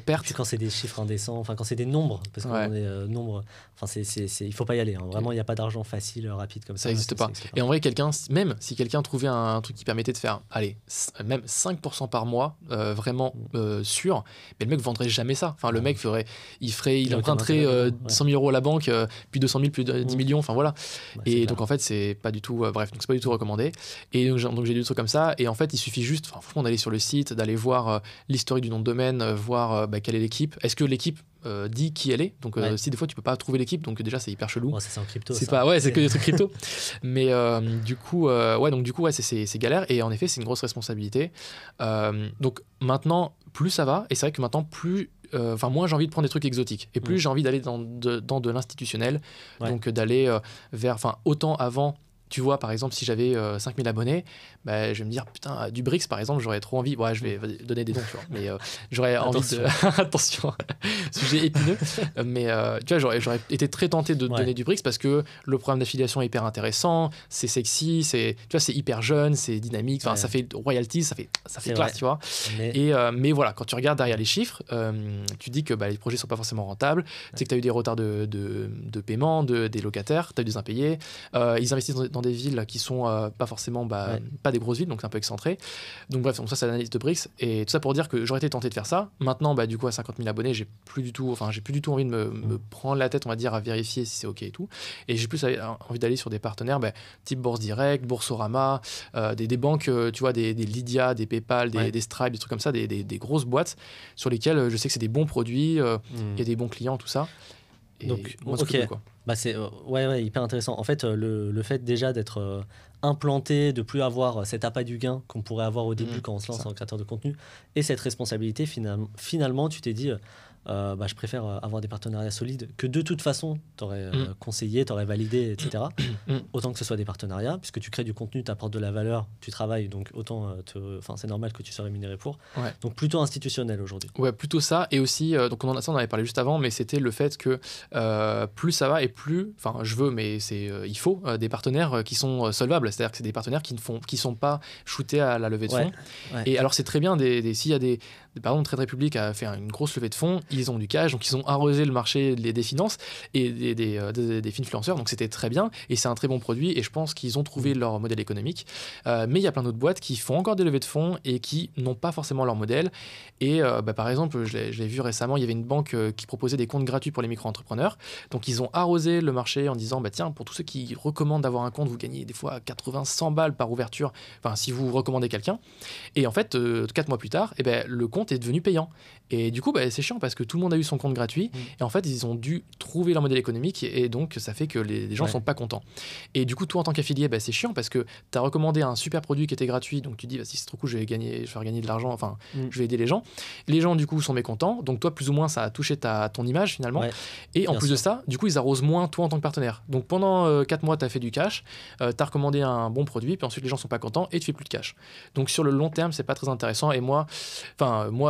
perte. Puis quand c'est des chiffres indécents, quand c'est des nombres, parce qu'on est nombre, il faut pas y aller. Vraiment, il n'y a pas d'argent facile, rapide comme ça. Ça n'existe pas. Et en vrai, même si quelqu'un trouvait un truc qui permettait de faire, même 5% par mois, vraiment sûr, mais le mec vendrait jamais ça. Le mec il emprunterait 100 000 euros à la banque, puis 200 000, plus de 10 millions, voilà. Et donc en fait, c'est pas du tout, donc c'est pas du tout recommandé. Et donc j'ai des trucs comme ça. Et en fait, il suffit juste, franchement, d'aller sur le site, d'aller voir l'historique du nom de domaine, voir quelle est l'équipe. Est-ce que l'équipe dit qui elle est, donc si des fois tu peux pas trouver l'équipe, donc déjà c'est hyper chelou. C'est en crypto, c'est que des trucs crypto. Mais du coup c'est galère, et en effet c'est une grosse responsabilité. Donc maintenant plus ça va, et c'est vrai que maintenant plus moins j'ai envie de prendre des trucs exotiques, et plus j'ai envie d'aller dans de l'institutionnel, donc d'aller vers, autant avant. Tu vois, par exemple, si j'avais 5000 abonnés, je vais me dire, putain, du Brix, par exemple, j'aurais trop envie. Je vais donner des noms, tu vois. Mais j'aurais envie de... Attention, sujet épineux. Mais tu vois, j'aurais été très tenté de donner du Brix parce que le programme d'affiliation est hyper intéressant, c'est sexy, tu vois, c'est hyper jeune, c'est dynamique, ça fait royalties, ça fait classe, tu vois. Mais voilà, quand tu regardes derrière les chiffres, tu dis que les projets sont pas forcément rentables, tu sais que tu as eu des retards de paiement des locataires, tu as eu des impayés, ils investissent dans des villes qui sont pas forcément pas des grosses villes, donc c'est un peu excentré. Donc bref, ça c'est l'analyse de Brix, et tout ça pour dire que j'aurais été tenté de faire ça. Maintenant du coup à 50 000 abonnés, j'ai plus du tout envie de me prendre la tête, on va dire, à vérifier si c'est ok et tout, et j'ai plus envie d'aller sur des partenaires type Bourse Direct, Boursorama, des banques, tu vois, des Lydia, des Paypal, des Stripe, des trucs comme ça, des grosses boîtes sur lesquelles je sais que c'est des bons produits, il y a des bons clients, tout ça. Et donc moi, ok, Bah c'est ouais, hyper intéressant. En fait, le fait déjà d'être implanté, de plus avoir cet appât du gain qu'on pourrait avoir au début quand on se lance ça. en créateur de contenu, et cette responsabilité, finalement, tu t'es dit, bah, je préfère avoir des partenariats solides que de toute façon, tu aurais conseillé, tu aurais validé, etc. Mm. Autant que ce soit des partenariats, puisque tu crées du contenu, tu apportes de la valeur, tu travailles, donc autant c'est normal que tu sois rémunéré pour. Ouais. Donc plutôt institutionnel aujourd'hui. Ouais, plutôt ça. Et aussi, donc ça, on en avait parlé juste avant, mais c'était le fait que plus ça va et plus, enfin, je veux, mais il faut des partenaires qui sont solvables. C'est-à-dire que c'est des partenaires qui sont pas shootés à la levée de fonds. Ouais. Et alors, c'est très bien, s'il y a par exemple, Trade Republic a fait une grosse levée de fonds, ils ont du cash, donc ils ont arrosé le marché des finances et des finfluenceurs, donc c'était très bien, et c'est un très bon produit, et je pense qu'ils ont trouvé leur modèle économique. Mais il y a plein d'autres boîtes qui font encore des levées de fonds et qui n'ont pas forcément leur modèle. Et par exemple, je l'ai vu récemment, il y avait une banque qui proposait des comptes gratuits pour les micro-entrepreneurs, donc ils ont arrosé le marché en disant, tiens, pour tous ceux qui recommandent d'avoir un compte, vous gagnez des fois 80-100 balles par ouverture, enfin si vous recommandez quelqu'un. Et en fait, 4 mois plus tard, le compte est devenu payant. Et du coup, c'est chiant parce que tout le monde a eu son compte gratuit. Et en fait, ils ont dû trouver leur modèle économique. Et donc, ça fait que les gens sont pas contents. Et du coup, toi, en tant qu'affilié, c'est chiant parce que tu as recommandé un super produit qui était gratuit. Donc, tu dis, si c'est trop cool, je vais faire gagner de l'argent. Enfin, je vais aider les gens. Les gens, du coup, sont mécontents. Donc, toi, plus ou moins, ça a touché ton image finalement. Ouais. Et en plus de ça, du coup, ils arrosent moins toi en tant que partenaire. Donc, pendant 4 mois, tu as fait du cash. Tu as recommandé un bon produit. Puis ensuite, les gens sont pas contents et tu fais plus de cash. Donc, sur le long terme, c'est pas très intéressant. Et moi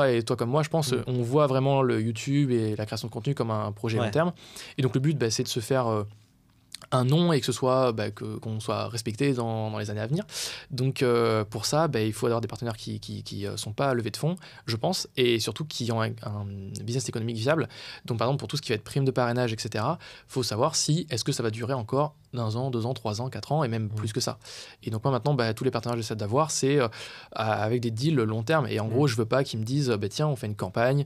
et toi comme moi, je pense, on voit vraiment le YouTube et la création de contenu comme un projet long terme. Et donc le but, c'est de se faire un nom et que ce soit qu'on soit respecté dans les années à venir. Donc pour ça, il faut avoir des partenaires qui sont pas levés de fonds, je pense, et surtout qui ont un business économique viable. Donc par exemple pour tout ce qui va être prime de parrainage, etc., faut savoir est-ce que ça va durer encore 1 an, 2 ans, 3 ans, 4 ans et même plus que ça. Et donc moi maintenant, tous les partenaires que j'essaie d'avoir, c'est avec des deals long terme. Et en gros, je veux pas qu'ils me disent tiens, on fait une campagne,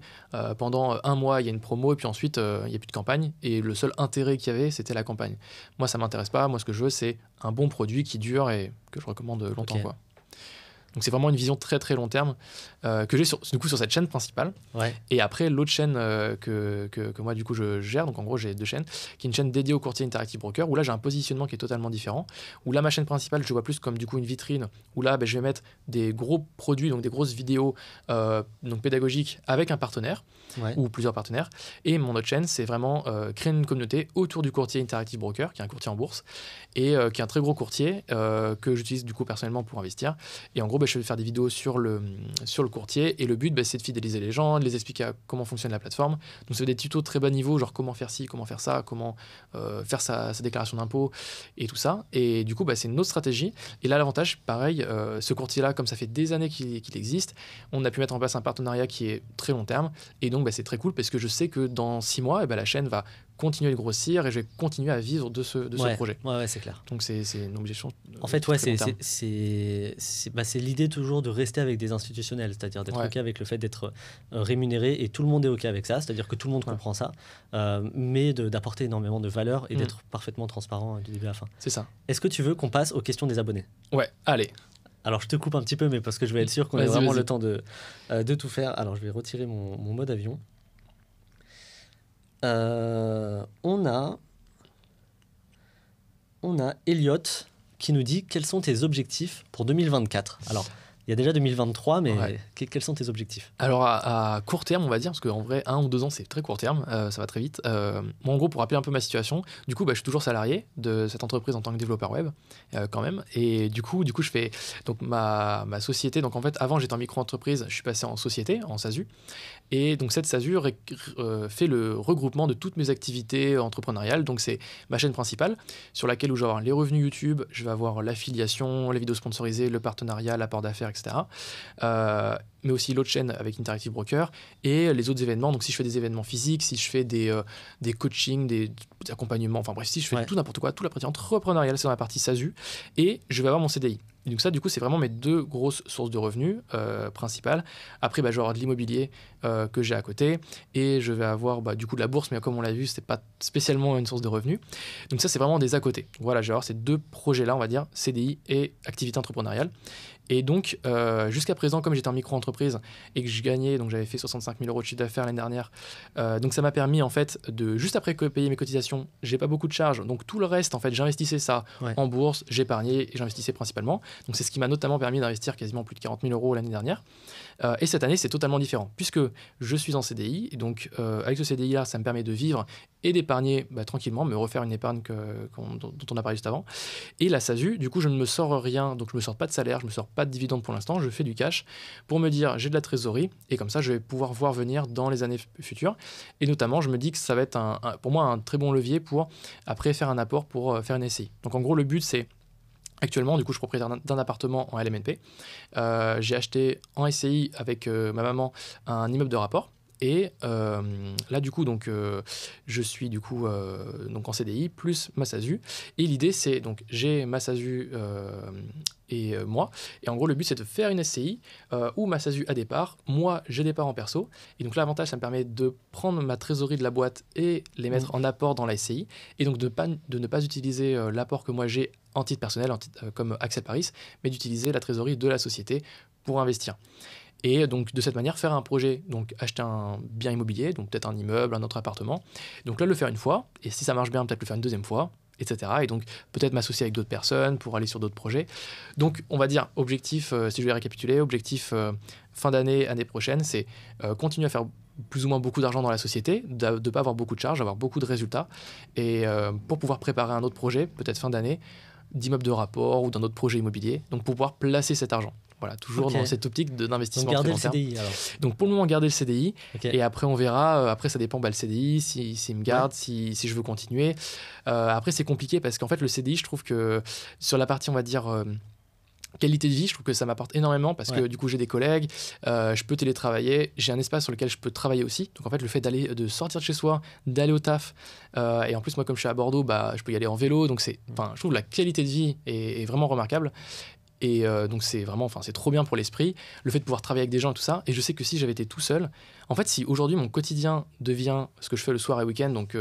pendant 1 mois il y a une promo et puis ensuite il y a plus de campagne, et le seul intérêt qu'il y avait, c'était la campagne. Moi, ça m'intéresse pas. Moi, ce que je veux, c'est un bon produit qui dure et que je recommande longtemps. Okay. Quoi. Donc, c'est vraiment une vision très, très long terme que j'ai sur cette chaîne principale. Ouais. Et après, l'autre chaîne que moi, du coup, je gère, donc en gros, j'ai 2 chaînes, qui est une chaîne dédiée au courtier Interactive Broker, où là, j'ai un positionnement qui est totalement différent. Où là, ma chaîne principale, je vois plus comme du coup une vitrine, où là, je vais mettre des gros produits, donc des grosses vidéos donc pédagogiques avec un partenaire. Ouais. Ou plusieurs partenaires. Et mon autre chaîne, c'est vraiment créer une communauté autour du courtier Interactive Broker, qui est un courtier en bourse, et qui est un très gros courtier que j'utilise du coup personnellement pour investir. Et en gros, je vais faire des vidéos sur le courtier, et le but, c'est de fidéliser les gens, de les expliquer comment fonctionne la plateforme. Donc, c'est des tutos de très bas niveau, genre comment faire ci, comment faire ça, comment faire sa déclaration d'impôt, et tout ça. Et du coup, c'est une autre stratégie. Et là, l'avantage, pareil, ce courtier-là, comme ça fait des années qu'il existe, on a pu mettre en place un partenariat qui est très long terme. Et donc, c'est très cool parce que je sais que dans 6 mois, la chaîne va continuer de grossir et je vais continuer à vivre de ce projet. Ouais, c'est clair. Donc, c'est une obligation. En fait, c'est l'idée toujours de rester avec des institutionnels, c'est-à-dire d'être OK avec le fait d'être rémunéré, et tout le monde est OK avec ça, c'est-à-dire que tout le monde comprend ça, mais d'apporter énormément de valeur et d'être parfaitement transparent du début à la fin. C'est ça. Est-ce que tu veux qu'on passe aux questions des abonnés ? Ouais, allez. Alors, je te coupe un petit peu, mais parce que je vais être sûr qu'on ait vraiment le temps de tout faire. Alors, je vais retirer mon mode avion. On a Elliot qui nous dit quels sont tes objectifs pour 2024. Alors, il y a déjà 2023, mais quels sont tes objectifs ? Alors, à court terme, on va dire, parce qu'en vrai, 1 ou 2 ans, c'est très court terme, ça va très vite. Moi, en gros, pour rappeler un peu ma situation, du coup, je suis toujours salarié de cette entreprise en tant que développeur web, quand même. Et du coup, je fais donc ma société. Donc, en fait, avant, j'étais en micro-entreprise, je suis passé en société, en SASU. Et donc, cette SASU fait le regroupement de toutes mes activités entrepreneuriales. Donc, c'est ma chaîne principale, sur laquelle où je vais avoir les revenus YouTube, je vais avoir l'affiliation, les vidéos sponsorisées, le partenariat, l'apport d'affaires, etc. Mais aussi l'autre chaîne avec Interactive Broker et les autres événements. Donc si je fais des événements physiques, si je fais des coachings, des accompagnements, enfin bref, si je fais tout n'importe quoi, toute la partie entrepreneuriale, c'est dans la partie SASU, et je vais avoir mon CDI. Et donc ça, du coup, c'est vraiment mes 2 grosses sources de revenus principales. Après, je vais avoir de l'immobilier que j'ai à côté, et je vais avoir du coup de la bourse, mais comme on l'a vu, c'est pas spécialement une source de revenus. Donc ça, c'est vraiment des à côté. Voilà, je vais avoir ces 2 projets-là, on va dire, CDI et activité entrepreneuriale. Et donc, jusqu'à présent, comme j'étais en micro-entreprise et que je gagnais, donc j'avais fait 65 000 € de chiffre d'affaires l'année dernière, donc ça m'a permis, en fait, juste après que payer mes cotisations, j'ai pas beaucoup de charges. Donc tout le reste, en fait, j'investissais ça en bourse, j'épargnais et j'investissais principalement. Donc c'est ce qui m'a notamment permis d'investir quasiment plus de 40 000 € l'année dernière. Et cette année, c'est totalement différent, puisque je suis en CDI. Et donc, avec ce CDI-là, ça me permet de vivre et d'épargner tranquillement, me refaire une épargne dont on a parlé juste avant. Et la SASU, du coup, je ne me sors rien, donc je ne me sors pas de salaire, je ne me sors pas de dividende pour l'instant, je fais du cash pour me dire j'ai de la trésorerie et comme ça, je vais pouvoir voir venir dans les années futures. Et notamment, je me dis que ça va être pour moi un très bon levier pour après faire un apport pour faire une SCI. Donc en gros, le but, c'est actuellement, du coup, je suis propriétaire d'un appartement en LMNP. J'ai acheté en SCI avec ma maman un immeuble de rapport. Et là, du coup, donc, je suis du coup donc en CDI plus ma SASU. Et l'idée, c'est donc j'ai ma SASU et moi. Et en gros, le but, c'est de faire une SCI où ma SASU a des parts. Moi, j'ai des parts en perso. Et donc, l'avantage, ça me permet de prendre ma trésorerie de la boîte et les mettre en apport dans la SCI. Et donc, de ne pas utiliser l'apport que moi j'ai en titre personnel, comme Axel Paris, mais d'utiliser la trésorerie de la société pour investir. Et donc, de cette manière, faire un projet, donc acheter un bien immobilier, donc peut-être un immeuble, un autre appartement. Donc là, le faire une fois, et si ça marche bien, peut-être le faire une deuxième fois, etc. Et donc, peut-être m'associer avec d'autres personnes pour aller sur d'autres projets. Donc, on va dire, objectif, si je vais récapituler, objectif fin d'année, année prochaine, c'est continuer à faire plus ou moins beaucoup d'argent dans la société, de ne pas avoir beaucoup de charges, avoir beaucoup de résultats, et pour pouvoir préparer un autre projet, peut-être fin d'année, d'immeuble de rapport ou d'un autre projet immobilier, donc pour pouvoir placer cet argent. Voilà, toujours dans cette optique d'investissement. Donc garder le CDI alors. Donc pour le moment, garder le CDI. Et après, on verra. Après, ça dépend le CDI, s'il me garde, si je veux continuer. Après, c'est compliqué parce qu'en fait, le CDI, je trouve que sur la partie, on va dire, qualité de vie, je trouve que ça m'apporte énormément parce que du coup, j'ai des collègues, je peux télétravailler, j'ai un espace sur lequel je peux travailler aussi. Donc en fait, le fait de sortir de chez soi, d'aller au taf, et en plus, moi, comme je suis à Bordeaux, je peux y aller en vélo. Donc je trouve que la qualité de vie est vraiment remarquable. Et donc c'est vraiment, c'est trop bien pour l'esprit, le fait de pouvoir travailler avec des gens et tout ça. Et je sais que si j'avais été tout seul, en fait, si aujourd'hui mon quotidien devient ce que je fais le soir et week-end, donc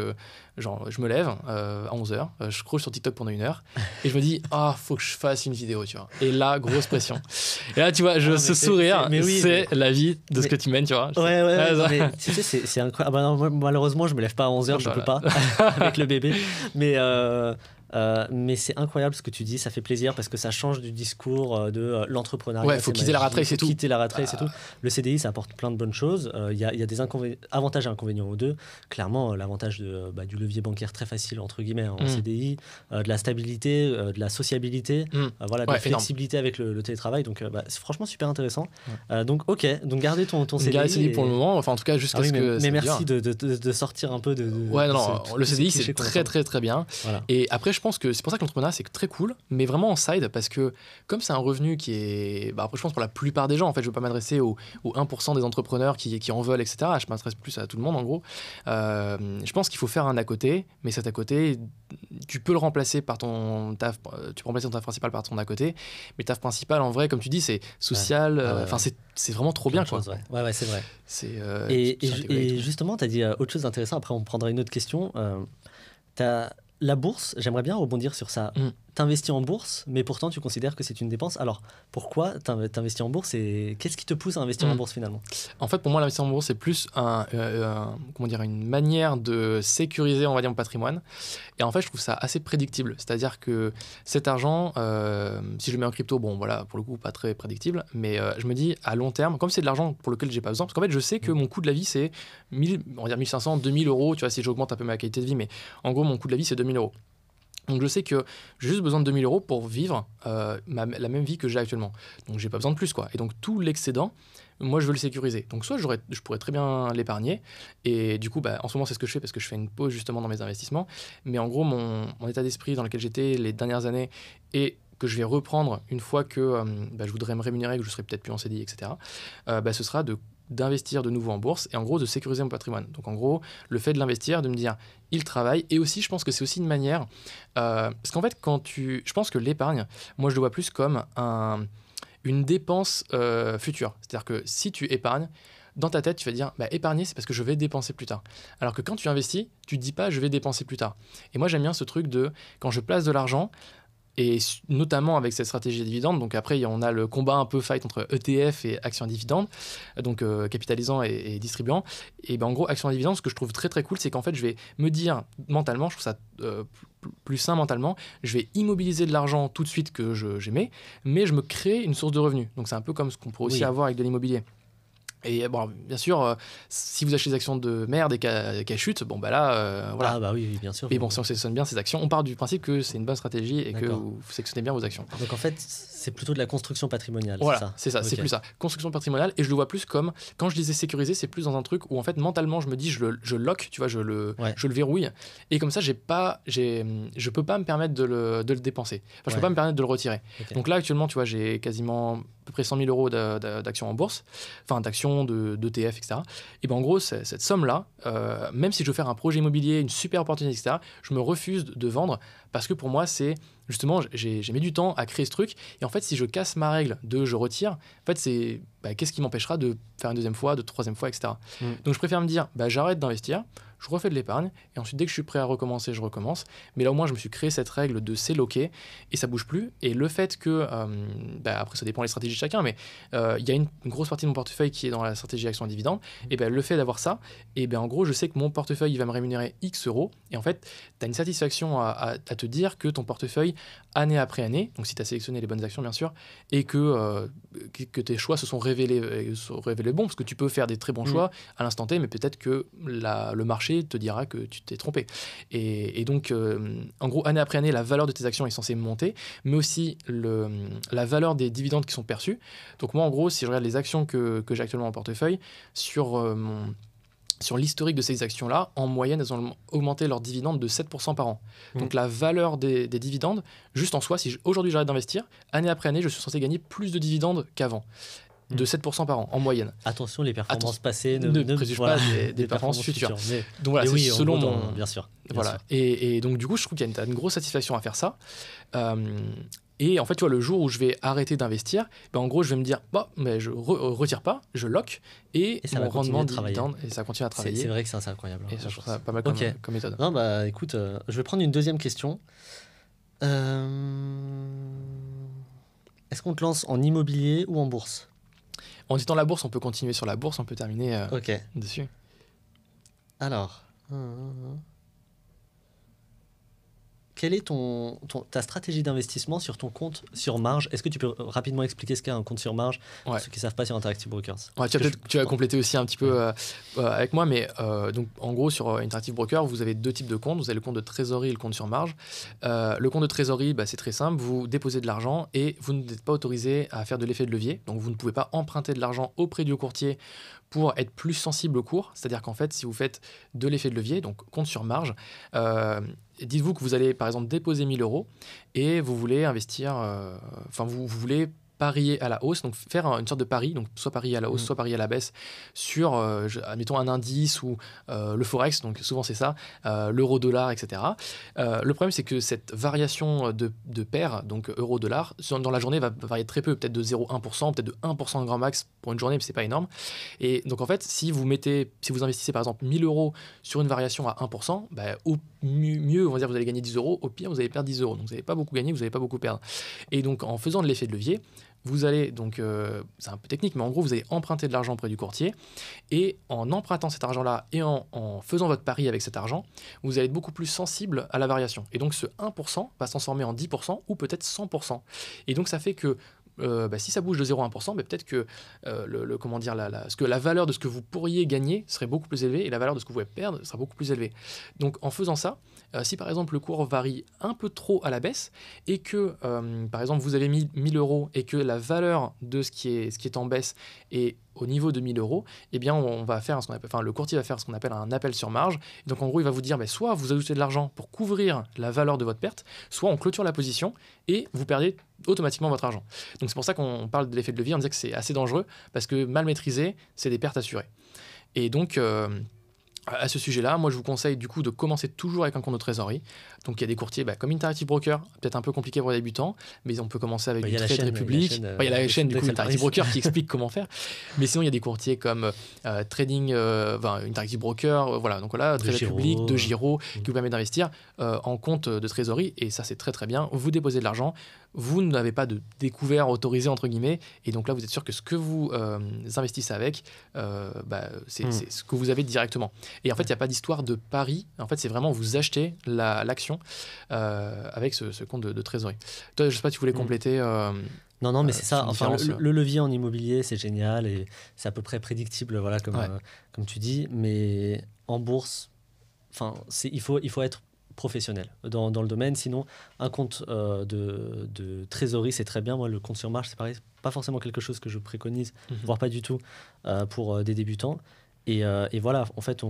genre je me lève à 11h, je scrolle sur TikTok pendant 1 heure et je me dis faut que je fasse une vidéo, tu vois. Et là, grosse pression. Et là, tu vois, ce sourire, c'est la vie de ce que tu mènes, tu vois. Mais tu sais, c'est incroyable. Non, malheureusement, je me lève pas à 11h, je peux pas avec le bébé. Mais c'est incroyable ce que tu dis, ça fait plaisir parce que ça change du discours de l'entrepreneuriat. Ouais, faut quitter la rat race et tout. Quitter la rat race et tout. Le CDI, ça apporte plein de bonnes choses. Il y a des avantages et inconvénients aux deux. Clairement, l'avantage du levier bancaire très facile, entre guillemets, en CDI, de la stabilité, de la sociabilité, de la flexibilité avec le télétravail. Donc, c'est franchement super intéressant. Donc, donc garder ton CDI. Garder le CDI pour le moment, enfin, en tout cas, jusqu'à ce que. Mais merci de sortir un peu de. Le CDI, c'est très, très, très bien. Voilà. Et après, je pense que c'est pour ça que l'entrepreneuriat c'est très cool, mais vraiment en side parce que comme c'est un revenu qui est, après je pense pour la plupart des gens, en fait, je veux pas m'adresser aux 1% des entrepreneurs qui en veulent, etc. Je m'adresse plus à tout le monde en gros. Je pense qu'il faut faire un à côté, mais cet à côté, tu peux le remplacer par ton taf, tu peux remplacer ton taf principal par ton à côté, mais le taf principal en vrai, comme tu dis, c'est social. C'est vraiment trop bien, quoi. Ouais, c'est vrai. Et justement, tu as dit autre chose d'intéressant. Après, on prendra une autre question. La bourse, j'aimerais bien rebondir sur ça. T'investis en bourse, mais pourtant tu considères que c'est une dépense. Alors, pourquoi t'investis en bourse et qu'est-ce qui te pousse à investir en bourse finalement ? En fait, pour moi, l'investissement en bourse, c'est plus une manière de sécuriser, on va dire, mon patrimoine. Et en fait, je trouve ça assez prédictible. C'est-à-dire que cet argent, si je le mets en crypto, bon, voilà, pour le coup, pas très prédictible, mais je me dis, à long terme, comme c'est de l'argent pour lequel j'ai pas besoin, parce qu'en fait, je sais que mon coût de la vie, c'est 1 500, 2 000 €, tu vois, si j'augmente un peu ma qualité de vie, mais en gros, mon coût de la vie, c'est 2 000 €. Donc je sais que j'ai juste besoin de 2 000 € pour vivre la même vie que j'ai actuellement. Donc j'ai pas besoin de plus, quoi. Et donc tout l'excédent, moi je veux le sécuriser. Donc soit je pourrais très bien l'épargner. Et du coup, en ce moment c'est ce que je fais parce que je fais une pause justement dans mes investissements. Mais en gros, mon état d'esprit dans lequel j'étais les dernières années et que je vais reprendre une fois que je voudrais me rémunérer, que je serai peut-être plus en CDI, etc. Ce sera d'investir de nouveau en bourse et en gros de sécuriser mon patrimoine. Donc en gros, le fait de l'investir, de me dire il travaille, et aussi je pense que c'est aussi une manière, parce qu'en fait je pense que l'épargne, moi je le vois plus comme une dépense future. C'est-à-dire que si tu épargnes, dans ta tête, tu vas dire épargner, c'est parce que je vais dépenser plus tard. Alors que quand tu investis, tu te dis pas je vais dépenser plus tard. Et moi j'aime bien ce truc de quand je place de l'argent, Et notamment avec cette stratégie des dividendes. Donc après, on a le combat un peu fight entre ETF et actions à dividendes, donc capitalisant et distribuant. Et ben, en gros, actions à dividendes, ce que je trouve très très cool, c'est qu'en fait, je vais me dire mentalement, je trouve ça plus sain mentalement, je vais immobiliser de l'argent tout de suite que j'émets, mais je me crée une source de revenus. Donc c'est un peu comme ce qu'on pourrait aussi avoir avec de l'immobilier. Et bon, bien sûr, si vous achetez des actions de merde et qu'elles chutent, bon bah là, voilà. Ah bah oui, bien sûr. Mais bon, si on sélectionne bien ces actions, on part du principe que c'est une bonne stratégie et que vous sélectionnez bien vos actions. Donc en fait, c'est plutôt de la construction patrimoniale, voilà, c'est ça? C'est plus ça. Construction patrimoniale, et je le vois plus comme, quand je disais sécuriser, c'est plus dans un truc où en fait, mentalement, je me dis, je lock, tu vois, je le verrouille, et comme ça, je peux pas me permettre de le dépenser. Enfin, je peux pas me permettre de le retirer. Donc là, actuellement, tu vois, j'ai quasiment à peu près 100 000 euros d'actions en bourse, enfin d'actions, d'ETF, etc. Et ben en gros, cette somme-là, même si je veux faire un projet immobilier, une super opportunité, etc., je me refuse de vendre, parce que pour moi, c'est justement, j'ai mis du temps à créer ce truc. Et en fait, si je casse ma règle de je retire, en fait, c'est qu'est-ce qui m'empêchera de faire une deuxième fois, de troisième fois, etc. Donc je préfère me dire, j'arrête d'investir, je refais de l'épargne, et ensuite, dès que je suis prêt à recommencer, je recommence. Mais là, au moins, je me suis créé cette règle de c'est loqué, et ça bouge plus. Et le fait que, après, ça dépend des stratégies de chacun, mais il y a une grosse partie de mon portefeuille qui est dans la stratégie action à dividende, et le fait d'avoir ça, et en gros, je sais que mon portefeuille, il va me rémunérer X euros, et en fait, tu as une satisfaction à te dire que ton portefeuille, année après année, donc si tu as sélectionné les bonnes actions, bien sûr, et que tes choix se sont révélés bons, parce que tu peux faire des très bons choix à l'instant T, mais peut-être que le marché te dira que tu t'es trompé. Et donc, en gros, année après année, la valeur de tes actions est censée monter, mais aussi la valeur des dividendes qui sont perçus. Donc moi, en gros, si je regarde les actions que j'ai actuellement en portefeuille, sur l'historique de ces actions-là, en moyenne, elles ont augmenté leurs dividendes de 7% par an. Donc la valeur des dividendes, juste en soi, si aujourd'hui j'arrête d'investir, année après année, je suis censé gagner plus de dividendes qu'avant. De 7% par an, en moyenne. Attention, les performances passées ne préjugent pas des performances futures. Donc voilà, c'est selon mon... Bien sûr. Voilà. Et donc du coup, je trouve qu'il y a une grosse satisfaction à faire ça. Et en fait, tu vois, le jour où je vais arrêter d'investir, en gros, je vais me dire, mais je retire pas, je lock, et ça mon rendement dividende, et ça continue à travailler. C'est vrai que c'est incroyable. Et ça, je trouve ça pas mal comme méthode. Non, écoute, je vais prendre une deuxième question. Est-ce qu'on te lance en immobilier ou en bourse ? En disant la bourse, on peut continuer sur la bourse, on peut terminer dessus. Alors, quelle est ta stratégie d'investissement sur ton compte sur marge ? Est-ce que tu peux rapidement expliquer ce qu'est un compte sur marge pour ceux qui ne savent pas sur Interactive Brokers ? Tu vas compléter aussi un petit peu avec moi, mais donc, en gros, sur Interactive Brokers, vous avez deux types de comptes. Vous avez le compte de trésorerie et le compte sur marge. Le compte de trésorerie, c'est très simple. Vous déposez de l'argent et vous n'êtes pas autorisé à faire de l'effet de levier. Donc, vous ne pouvez pas emprunter de l'argent auprès du courtier pour être plus sensible au cours. C'est-à-dire qu'en fait, si vous faites de l'effet de levier, donc compte sur marge, dites-vous que vous allez, par exemple, déposer 1 000 euros et vous voulez investir, vous voulez parier à la hausse, donc faire une sorte de pari, donc soit parier à la hausse, soit parier à la baisse sur, admettons, un indice ou le forex, donc souvent c'est ça, l'euro-dollar, etc. Le problème, c'est que cette variation de paire, donc euro-dollar, dans la journée va varier très peu, peut-être de 0,1%, peut-être de 1% grand max pour une journée, mais c'est pas énorme. Et donc en fait, si vous investissez par exemple 1 000 euros sur une variation à 1%, au mieux, on va dire, vous allez gagner 10 euros, au pire, vous allez perdre 10 euros. Donc vous n'allez pas beaucoup gagner, vous n'allez pas beaucoup perdre. Et donc en faisant de l'effet de levier, vous allez donc, c'est un peu technique, mais en gros, vous allez emprunter de l'argent auprès du courtier, et en empruntant cet argent-là et en faisant votre pari avec cet argent, vous allez être beaucoup plus sensible à la variation. Et donc ce 1% va se transformer en 10% ou peut-être 100%. Et donc ça fait que si ça bouge de 0 à 1%, peut-être que la valeur de ce que vous pourriez gagner serait beaucoup plus élevée et la valeur de ce que vous pouvez perdre sera beaucoup plus élevée. Donc en faisant ça, si par exemple le cours varie un peu trop à la baisse et que par exemple vous avez mis 1 000 euros et que la valeur de ce qui est en baisse est au niveau de 1 000 euros, on va faire le courtier va faire ce qu'on appelle un appel sur marge. Et donc en gros, il va vous dire soit vous ajoutez de l'argent pour couvrir la valeur de votre perte, soit on clôture la position et vous perdez automatiquement votre argent. Donc c'est pour ça qu'on parle de l'effet de levier, on disait que c'est assez dangereux parce que mal maîtrisé, c'est des pertes assurées. Et donc À ce sujet-là, moi je vous conseille du coup de commencer toujours avec un compte de trésorerie. Donc il y a des courtiers comme Interactive Broker, peut-être un peu compliqué pour les débutants, mais on peut commencer avec du Trade Republic. Il y a la chaîne du coup Interactive Broker qui explique comment faire. Mais sinon il y a des courtiers comme Trading, Interactive Broker, voilà. Donc voilà, Trade Republic, de Giro, qui vous permet d'investir en compte de trésorerie. Et ça c'est très très bien. Vous déposez de l'argent, vous n'avez pas de découvert autorisé entre guillemets, et donc là vous êtes sûr que ce que vous investissez avec, c'est ce que vous avez directement. Et en fait, il n'y a pas d'histoire de pari. En fait, c'est vraiment vous achetez l'action avec ce compte de trésorerie. Toi, je ne sais pas si tu voulais compléter. Non, mais c'est ça. Enfin, le levier en immobilier, c'est génial et c'est à peu près prédictible, voilà, comme tu dis. Mais en bourse, il faut être professionnel dans le domaine. Sinon, un compte de trésorerie, c'est très bien. Moi, le compte sur marge, c'est pareil. Pas forcément quelque chose que je préconise, voire pas du tout pour des débutants. Et voilà, en fait,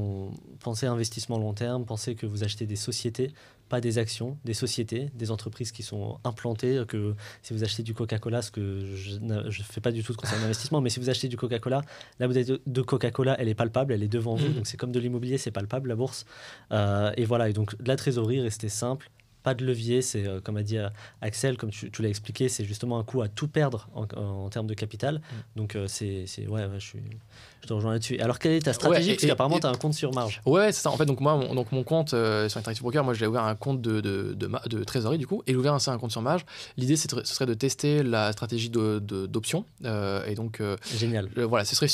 pensez à investissement long terme, pensez que vous achetez des sociétés, pas des actions, des sociétés, des entreprises qui sont implantées, que si vous achetez du Coca-Cola, ce que je ne fais pas du tout de conseil d'investissement, mais si vous achetez du Coca-Cola, la bouteille de Coca-Cola, elle est palpable, elle est devant vous, donc c'est comme de l'immobilier, c'est palpable, la bourse. Et voilà, et donc de la trésorerie, restez simple. Pas de levier, c'est comme a dit Axel, comme tu l'as expliqué, c'est justement un coup à tout perdre en termes de capital. Donc je te rejoins là-dessus. Alors quelle est ta stratégie, parce qu'apparemment tu as un compte sur marge. Ouais, c'est ça. En fait, donc mon compte sur Interactive Broker, moi j'ai ouvert un compte de trésorerie du coup, et j'ai ouvert aussi un compte sur marge. L'idée ce serait de tester la stratégie d'options, et donc génial. Voilà, ce serait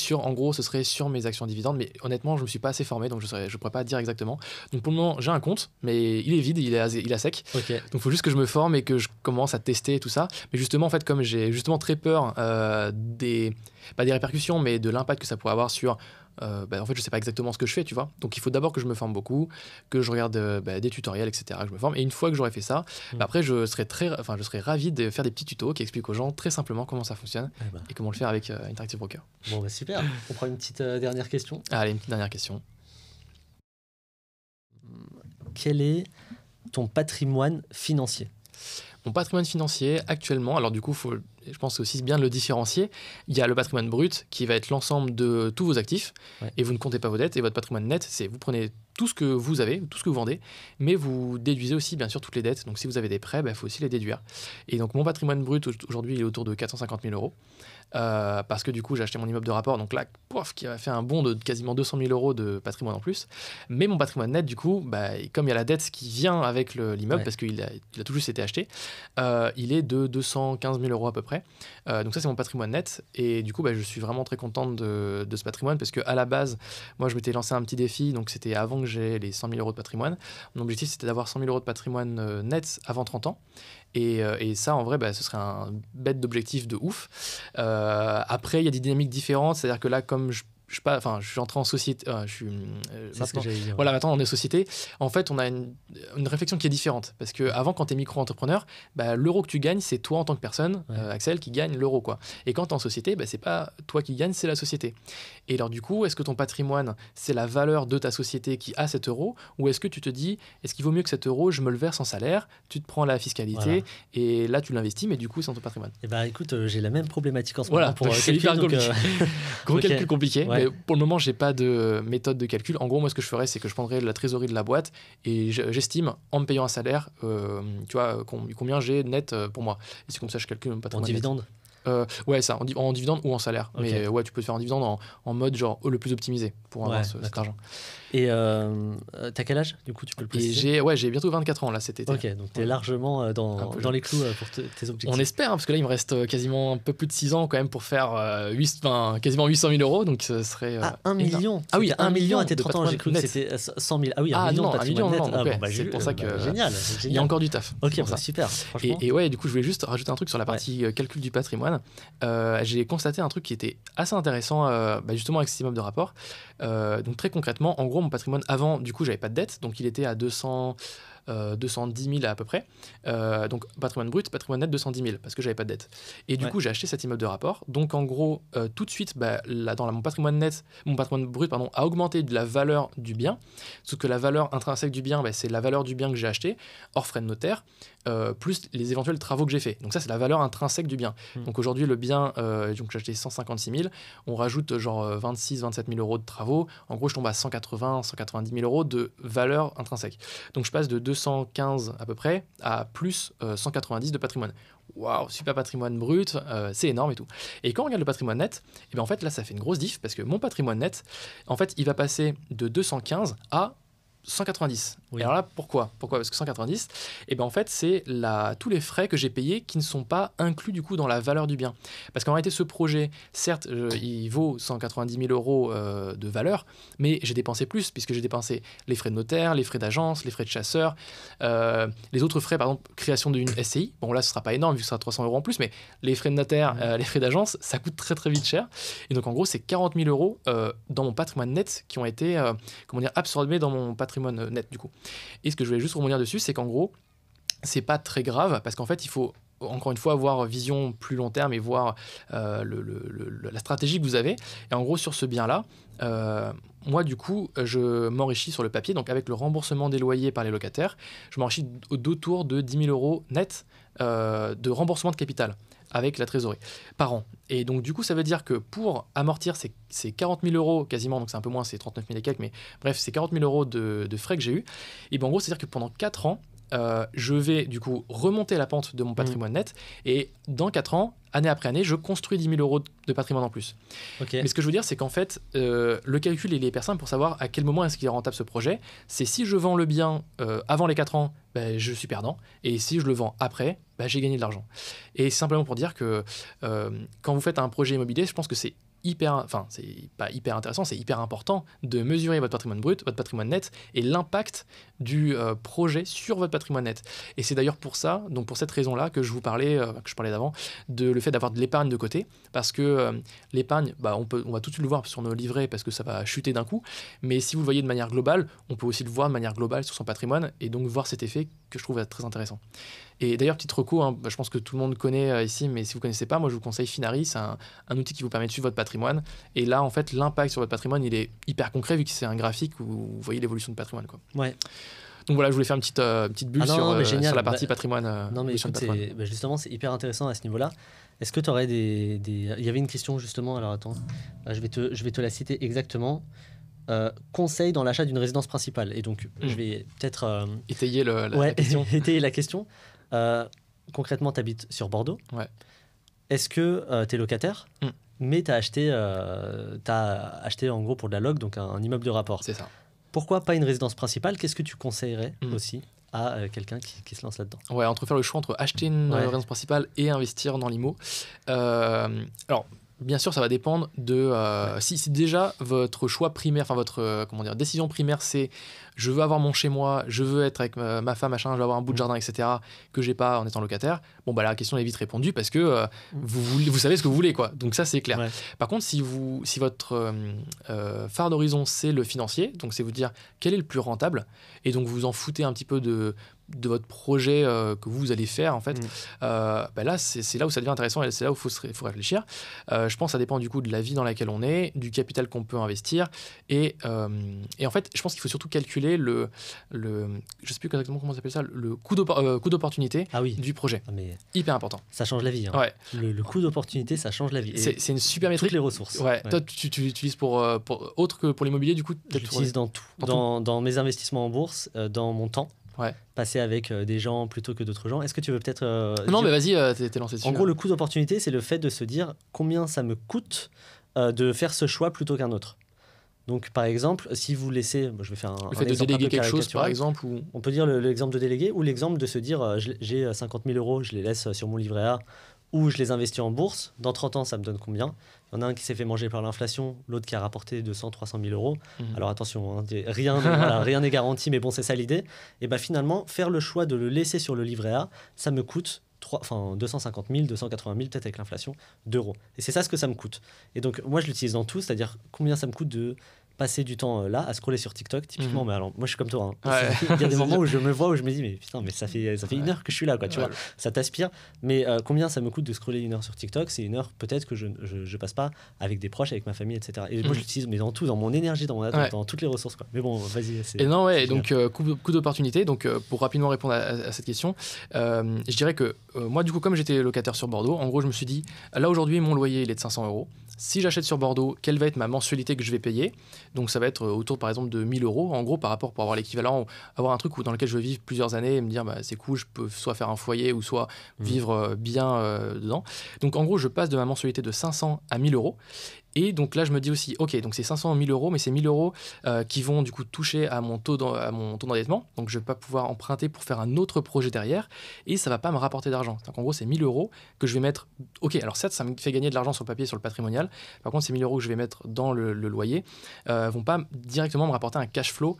sur mes actions dividendes, mais honnêtement je me suis pas assez formé, donc je pourrais pas dire exactement. Donc pour le moment j'ai un compte, mais il est vide, il est à sec. Okay. Donc il faut juste que je me forme et que je commence à tester tout ça. Mais justement, en fait, comme j'ai justement très peur pas des répercussions, mais de l'impact que ça pourrait avoir sur... en fait, je sais pas exactement ce que je fais, tu vois. Donc il faut d'abord que je me forme beaucoup, que je regarde des tutoriels, etc., que je me forme. Et une fois que j'aurai fait ça, après, je serai ravi de faire des petits tutos qui expliquent aux gens très simplement comment ça fonctionne et comment le faire avec Interactive Broker. Bon, super. On prend une petite dernière question. Allez, une petite dernière question. Quel est ton patrimoine financier? Mon patrimoine financier, actuellement, alors du coup, je pense que c'est aussi bien de le différencier. Il y a le patrimoine brut qui va être l'ensemble de tous vos actifs, et vous ne comptez pas vos dettes. Et votre patrimoine net, c'est vous prenez tout ce que vous avez, tout ce que vous vendez, mais vous déduisez aussi bien sûr toutes les dettes. Donc si vous avez des prêts, il faut aussi les déduire. Et donc mon patrimoine brut aujourd'hui il est autour de 450 000 euros. Parce que du coup j'ai acheté mon immeuble de rapport, donc là qui a fait un bond de quasiment 200 000 euros de patrimoine en plus. Mais mon patrimoine net du coup, comme il y a la dette qui vient avec l'immeuble, parce qu'il a tout juste été acheté, il est de 215 000 euros à peu près. Donc ça c'est mon patrimoine net, et du coup je suis vraiment très contente de ce patrimoine, parce qu'à la base moi je m'étais lancé un petit défi, donc c'était avant que j'ai les 100 000 euros de patrimoine. Mon objectif c'était d'avoir 100 000 euros de patrimoine net avant 30 ans. Et ça, en vrai, ce serait un bête d'objectif de ouf. Après, il y a des dynamiques différentes. C'est-à-dire que là, comme je suis entré en société. Maintenant, on est société. En fait, on a une réflexion qui est différente. Parce qu'avant, quand tu es micro-entrepreneur, l'euro que tu gagnes, c'est toi en tant que personne, Axel, qui gagne l'euro, quoi. Et quand tu es en société, c'est pas toi qui gagne, c'est la société. Et alors, du coup, est-ce que ton patrimoine, c'est la valeur de ta société qui a cet euro, ou est-ce que tu te dis, est-ce qu'il vaut mieux que cet euro, je me le verse en salaire, tu te prends la fiscalité, et là, tu l'investis, mais du coup, c'est dans ton patrimoine. Écoute, j'ai la même problématique en ce moment pour calcul. Gros calcul compliqué. Ouais. Mais pour le moment, j'ai pas de méthode de calcul. En gros, moi, ce que je ferais, c'est que je prendrais la trésorerie de la boîte et j'estime, en me payant un salaire, tu vois, combien j'ai net pour moi. Et c'est comme ça que je calcule mon patrimoine. En dividende ? Ouais, ça, en dividende ou en salaire. Okay. Mais ouais, tu peux te faire en dividende en mode genre le plus optimisé pour avoir cet argent. Et t'as quel âge, du coup, tu peux le préciser? J'ai bientôt 24 ans là cet été. Ok, donc t'es largement dans les clous pour tes objectifs. On espère, parce que là il me reste quasiment un peu plus de 6 ans quand même pour faire quasiment 800 000 euros, donc ce serait... 1 million. Ah oui, 1 million à tes 30 ans, j'ai cru que c'était 100 000. Ah oui, 1 million de patrimoine net. C'est pour ça que... Génial. Il y a encore du taf. Ok, super. Et ouais, du coup je voulais juste rajouter un truc sur la partie calcul du patrimoine. J'ai constaté un truc qui était assez intéressant justement avec cet immeuble de rapport. Donc très concrètement, en gros mon patrimoine avant, du coup j'avais pas de dette, donc il était à 200 210 000 à peu près. Donc patrimoine brut, patrimoine net 210 000 parce que j'avais pas de dette. Et du coup, j'ai acheté cet immeuble de rapport. Donc en gros, tout de suite, mon patrimoine net, mon patrimoine brut pardon, a augmenté de la valeur du bien. Sauf que la valeur intrinsèque du bien, c'est la valeur du bien que j'ai acheté, hors frais de notaire, plus les éventuels travaux que j'ai faits. Donc ça, c'est la valeur intrinsèque du bien. Donc aujourd'hui, le bien, donc j'ai acheté 156 000, on rajoute genre 26-27 000 euros de travaux. En gros, je tombe à 180-190 000 euros de valeur intrinsèque. Donc je passe de 215 à peu près à plus 190 de patrimoine. Waouh, super patrimoine brut, c'est énorme et tout. Et quand on regarde le patrimoine net, et bien en fait là, ça fait une grosse diff parce que mon patrimoine net, en fait, il va passer de 215 à 190. Oui. Et alors là, pourquoi Parce que 190, et ben en fait, c'est tous les frais que j'ai payés qui ne sont pas inclus du coup dans la valeur du bien. Parce qu'en réalité, ce projet, certes, il vaut 190 000 euros de valeur, mais j'ai dépensé plus puisque j'ai dépensé les frais de notaire, les frais d'agence, les frais de chasseur, les autres frais, par exemple, création d'une SCI. Bon, là, ce sera pas énorme vu que ce sera 300 euros en plus, mais les frais de notaire, les frais d'agence, ça coûte très très vite cher. Et donc, en gros, c'est 40 000 euros dans mon patrimoine net qui ont été absorbés dans mon patrimoine net du coup. Et ce que je voulais juste rebondir dessus, c'est qu'en gros, c'est pas très grave parce qu'en fait, il faut encore une fois avoir vision plus long terme et voir la stratégie que vous avez. Et en gros, sur ce bien-là, moi, du coup, je m'enrichis sur le papier. Donc, avec le remboursement des loyers par les locataires, je m'enrichis d'autour de 10 000 euros net de remboursement de capital avec la trésorerie par an. Et donc, du coup, ça veut dire que pour amortir ces 40 000 euros quasiment, donc c'est un peu moins, c'est 39 000 et quelques, mais bref, c'est 40 000 euros de frais que j'ai eu. Et bien, en gros, c'est-à-dire que pendant 4 ans, je vais du coup remonter la pente de mon patrimoine net et dans 4 ans, année après année, je construis 10 000 euros de patrimoine en plus. Okay. Mais ce que je veux dire, c'est qu'en fait, le calcul, il est hyper simple pour savoir à quel moment est-ce qu'il est rentable ce projet. C'est si je vends le bien avant les 4 ans, je suis perdant. Et si je le vends après, j'ai gagné de l'argent. Et c'est simplement pour dire que quand vous faites un projet immobilier, je pense que c'est c'est pas hyper intéressant, c'est hyper important de mesurer votre patrimoine brut, votre patrimoine net et l'impact du projet sur votre patrimoine net. Et c'est d'ailleurs pour ça, donc pour cette raison-là que je parlais d'avant, de le fait d'avoir de l'épargne de côté, parce que l'épargne, on va tout de suite le voir sur nos livrets parce que ça va chuter d'un coup, mais si vous le voyez de manière globale, on peut aussi le voir de manière globale sur son patrimoine et donc voir cet effet que je trouve très intéressant. Et d'ailleurs, petite reco, je pense que tout le monde connaît ici, mais si vous ne connaissez pas, moi je vous conseille Finari, c'est un outil qui vous permet de suivre votre patrimoine. Et là, en fait, l'impact sur votre patrimoine, il est hyper concret vu que c'est un graphique où vous voyez l'évolution du patrimoine, quoi. Ouais. Donc voilà, je voulais faire une petite bulle sur la partie patrimoine. Non, mais écoute, justement, c'est hyper intéressant à ce niveau-là. Est-ce que tu aurais des... Il y avait une question justement, alors attends, je vais te la citer exactement. Conseil dans l'achat d'une résidence principale. Et donc, je vais peut-être... étayer la question. Étayer la question. Concrètement, tu habites sur Bordeaux. Ouais. Est-ce que tu es locataire, mais tu as acheté en gros pour de la loc, donc un immeuble de rapport. C'est ça. Pourquoi pas une résidence principale ? Qu'est-ce que tu conseillerais aussi à quelqu'un qui se lance là-dedans ? Ouais, faire le choix entre acheter une résidence principale et investir dans l'IMO. Alors, bien sûr, ça va dépendre de si déjà votre choix primaire, enfin votre décision primaire, c'est je veux avoir mon chez moi, je veux être avec ma femme, machin, je veux avoir un bout de jardin, etc. que j'ai pas en étant locataire. Bon la question est vite répondue parce que vous savez ce que vous voulez, quoi. Donc ça c'est clair. Ouais. Par contre, si votre phare d'horizon c'est le financier, donc c'est vous dire quel est le plus rentable et donc vous en foutez un petit peu de votre projet que vous allez faire en fait, là c'est là où ça devient intéressant et c'est là où il faut réfléchir. Je pense que ça dépend du coup de la vie dans laquelle on est, du capital qu'on peut investir et en fait je pense qu'il faut surtout calculer le je sais plus exactement comment on appelle ça, le coût d'opportunité du projet. Mais hyper important. Ça change la vie. Hein. Ouais. Le coût d'opportunité, ça change la vie. C'est une super métrique. Toutes les ressources. Ouais. Toi, tu l'utilises pour autre que pour l'immobilier, du coup. Je l'utilise dans tout. Dans mes investissements en bourse, dans mon temps. Ouais. Passer avec des gens plutôt que d'autres gens. Est-ce que tu veux peut-être... Non, mais vas-y, t'es lancé dessus. En gros, le coût d'opportunité, c'est le fait de se dire combien ça me coûte de faire ce choix plutôt qu'un autre. Donc, par exemple, si vous laissez... je vais faire le fait de déléguer quelque chose, par exemple ou... On peut dire l'exemple de déléguer ou l'exemple de se dire j'ai 50 000 euros, je les laisse sur mon livret A ou je les investis en bourse. Dans 30 ans, ça me donne combien ? Il y en a un qui s'est fait manger par l'inflation, l'autre qui a rapporté 200 300 000 euros. Alors attention, hein, rien n'est garanti, mais bon, c'est ça l'idée. Et finalement, faire le choix de le laisser sur le livret A, ça me coûte 250 000, 280 000, peut-être avec l'inflation, d'euros. Et c'est ça ce que ça me coûte. Et donc, moi, je l'utilise dans tout, c'est-à-dire combien ça me coûte de passer du temps là à scroller sur TikTok typiquement. Mais alors moi je suis comme toi, hein. Ouais. Il y a des moments où je me vois où je me dis mais putain, mais ça fait une heure que je suis là, quoi, tu vois, ça t'aspire. Mais combien ça me coûte de scroller une heure sur TikTok? C'est une heure peut-être que je passe pas avec des proches, avec ma famille, etc. Et moi je l'utilise mais dans tout, dans mon énergie, dans toutes les ressources, quoi. Mais bon, vas-y. Et non, ouais, donc coup d'opportunité. Donc pour rapidement répondre à cette question, je dirais que moi du coup comme j'étais locataire sur Bordeaux, en gros je me suis dit là aujourd'hui mon loyer il est de 500 €. Si j'achète sur Bordeaux, quelle va être ma mensualité que je vais payer? Donc ça va être autour par exemple de 1 000 € en gros par rapport, pour avoir l'équivalent, avoir un truc dans lequel je vais vivre plusieurs années et me dire bah, c'est cool, je peux soit faire un foyer ou soit vivre bien dedans. Donc en gros je passe de ma mensualité de 500 à 1 000 €. Et donc là, je me dis aussi, ok, donc c'est 500 à 1 000 €, mais c'est 1 000 € qui vont du coup toucher à mon taux d'endettement. Donc je ne vais pas pouvoir emprunter pour faire un autre projet derrière et ça ne va pas me rapporter d'argent. Donc en gros, c'est 1 000 € que je vais mettre. Ok, alors certes, ça me fait gagner de l'argent sur le papier, sur le patrimonial. Par contre, ces 1 000 € que je vais mettre dans le loyer ne vont pas directement me rapporter un cash flow.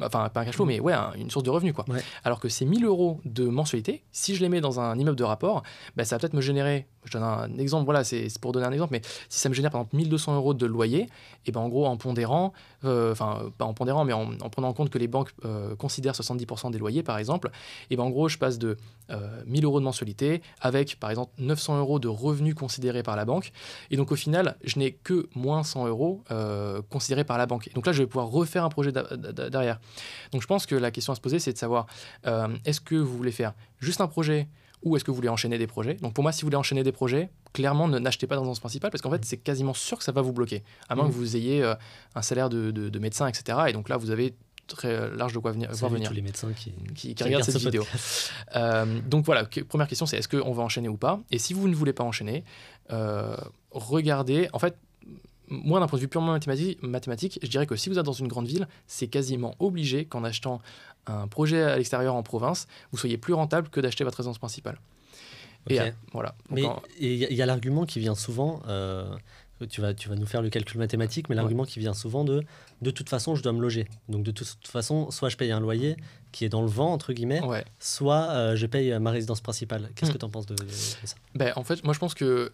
Enfin, pas un cash flow, mais ouais, une source de revenus, quoi. Ouais. Alors que ces 1 000 € de mensualité, si je les mets dans un immeuble de rapport, bah, ça va peut-être me générer, je donne un exemple, voilà, c'est pour donner un exemple, mais si ça me génère par exemple 1 200 € de loyer, et ben en gros, en pondérant, enfin, pas en pondérant, mais en prenant en compte que les banques considèrent 70% des loyers, par exemple, et ben en gros, je passe de 1 000 € de mensualité avec, par exemple, 900 € de revenus considérés par la banque, et donc au final, je n'ai que moins 100 € considérés par la banque. Et donc là, je vais pouvoir refaire un projet derrière. Donc je pense que la question à se poser, c'est de savoir est-ce que vous voulez faire juste un projet ou est-ce que vous voulez enchaîner des projets? Donc pour moi, si vous voulez enchaîner des projets, clairement, n'achetez pas de résidence principale parce qu'en fait, c'est quasiment sûr que ça va vous bloquer. À moins que vous ayez un salaire de médecin, etc. Et donc là, vous avez très large de quoi voir venir. Tous les médecins qui regardent cette vidéo. Donc voilà, première question, c'est est-ce qu'on va enchaîner ou pas? Et si vous ne voulez pas enchaîner, regardez, en fait, moi, d'un point de vue purement mathématique, je dirais que si vous êtes dans une grande ville, c'est quasiment obligé qu'en achetant un projet à l'extérieur en province, vous soyez plus rentable que d'acheter votre résidence principale. Okay. Et voilà. Mais il y a l'argument qui vient souvent, tu vas nous faire le calcul mathématique, mais l'argument qui vient souvent de toute façon, je dois me loger. Donc de toute façon, soit je paye un loyer qui est dans le vent, entre guillemets, soit je paye ma résidence principale. Qu'est-ce que tu en penses de ça? En fait, moi je pense que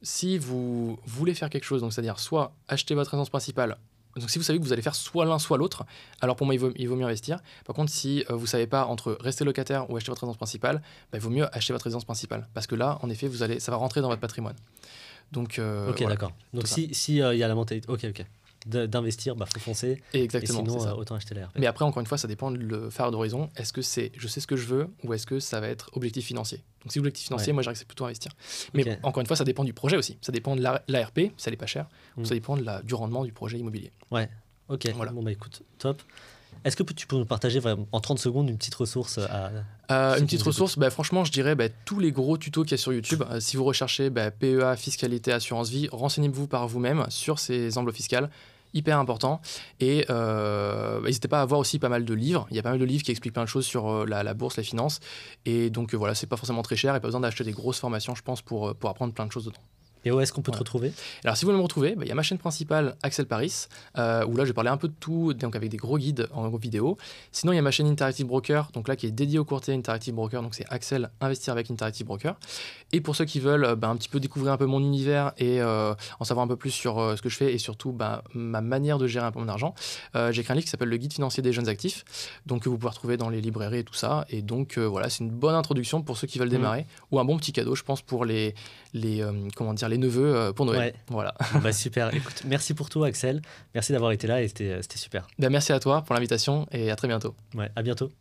si vous voulez faire quelque chose, donc c'est-à-dire soit acheter votre résidence principale, donc si vous savez que vous allez faire soit l'un soit l'autre, alors pour moi il vaut mieux investir. Par contre, si vous ne savez pas entre rester locataire ou acheter votre résidence principale, il vaut mieux acheter votre résidence principale. Parce que là, en effet, ça va rentrer dans votre patrimoine. Donc, ok, voilà, d'accord. Donc si y a la mentalité, ok. D'investir, faut foncer. Exactement. Et sinon, autant acheter l'air. Mais après, encore une fois, ça dépend de le phare d'horizon. Est-ce que c'est je sais ce que je veux ou est-ce que ça va être objectif financier? Donc, si objectif financier, moi, je dirais que c'est plutôt investir. Mais encore une fois, ça dépend du projet aussi. Ça dépend de l'ARP, si elle n'est pas chère, ou ça dépend du rendement du projet immobilier. Ouais, ok. Voilà. Bon, écoute, top. Est-ce que tu peux nous partager vraiment, en 30 secondes une petite ressource une petite ressource, franchement, je dirais tous les gros tutos qu'il y a sur YouTube. Si vous recherchez PEA, fiscalité, assurance vie, renseignez-vous par vous-même sur ces enveloppes fiscales. Hyper important. Et n'hésitez pas à voir aussi pas mal de livres. Il y a pas mal de livres qui expliquent plein de choses sur la bourse, la finance. Et donc voilà, c'est pas forcément très cher et pas besoin d'acheter des grosses formations, je pense, pour apprendre plein de choses dedans. Et où est-ce qu'on peut te retrouver? Alors, si vous voulez me retrouver, il y a ma chaîne principale, Axel Paris, où là, je vais parler un peu de tout, donc avec des gros guides en vidéo. Sinon, il y a ma chaîne Interactive Broker, donc là, qui est dédiée au courtier Interactive Broker, donc c'est Axel Investir avec Interactive Broker. Et pour ceux qui veulent un petit peu découvrir un peu mon univers et en savoir un peu plus sur ce que je fais et surtout ma manière de gérer un peu mon argent, j'ai écrit un livre qui s'appelle Le Guide financier des jeunes actifs, donc que vous pouvez retrouver dans les librairies et tout ça. Et donc, voilà, c'est une bonne introduction pour ceux qui veulent démarrer, ou un bon petit cadeau, je pense, pour les neveux pour Noël. Ouais. Voilà. Super. Écoute, merci pour tout, Axel. Merci d'avoir été là et c'était super. Merci à toi pour l'invitation et à très bientôt. Ouais, à bientôt.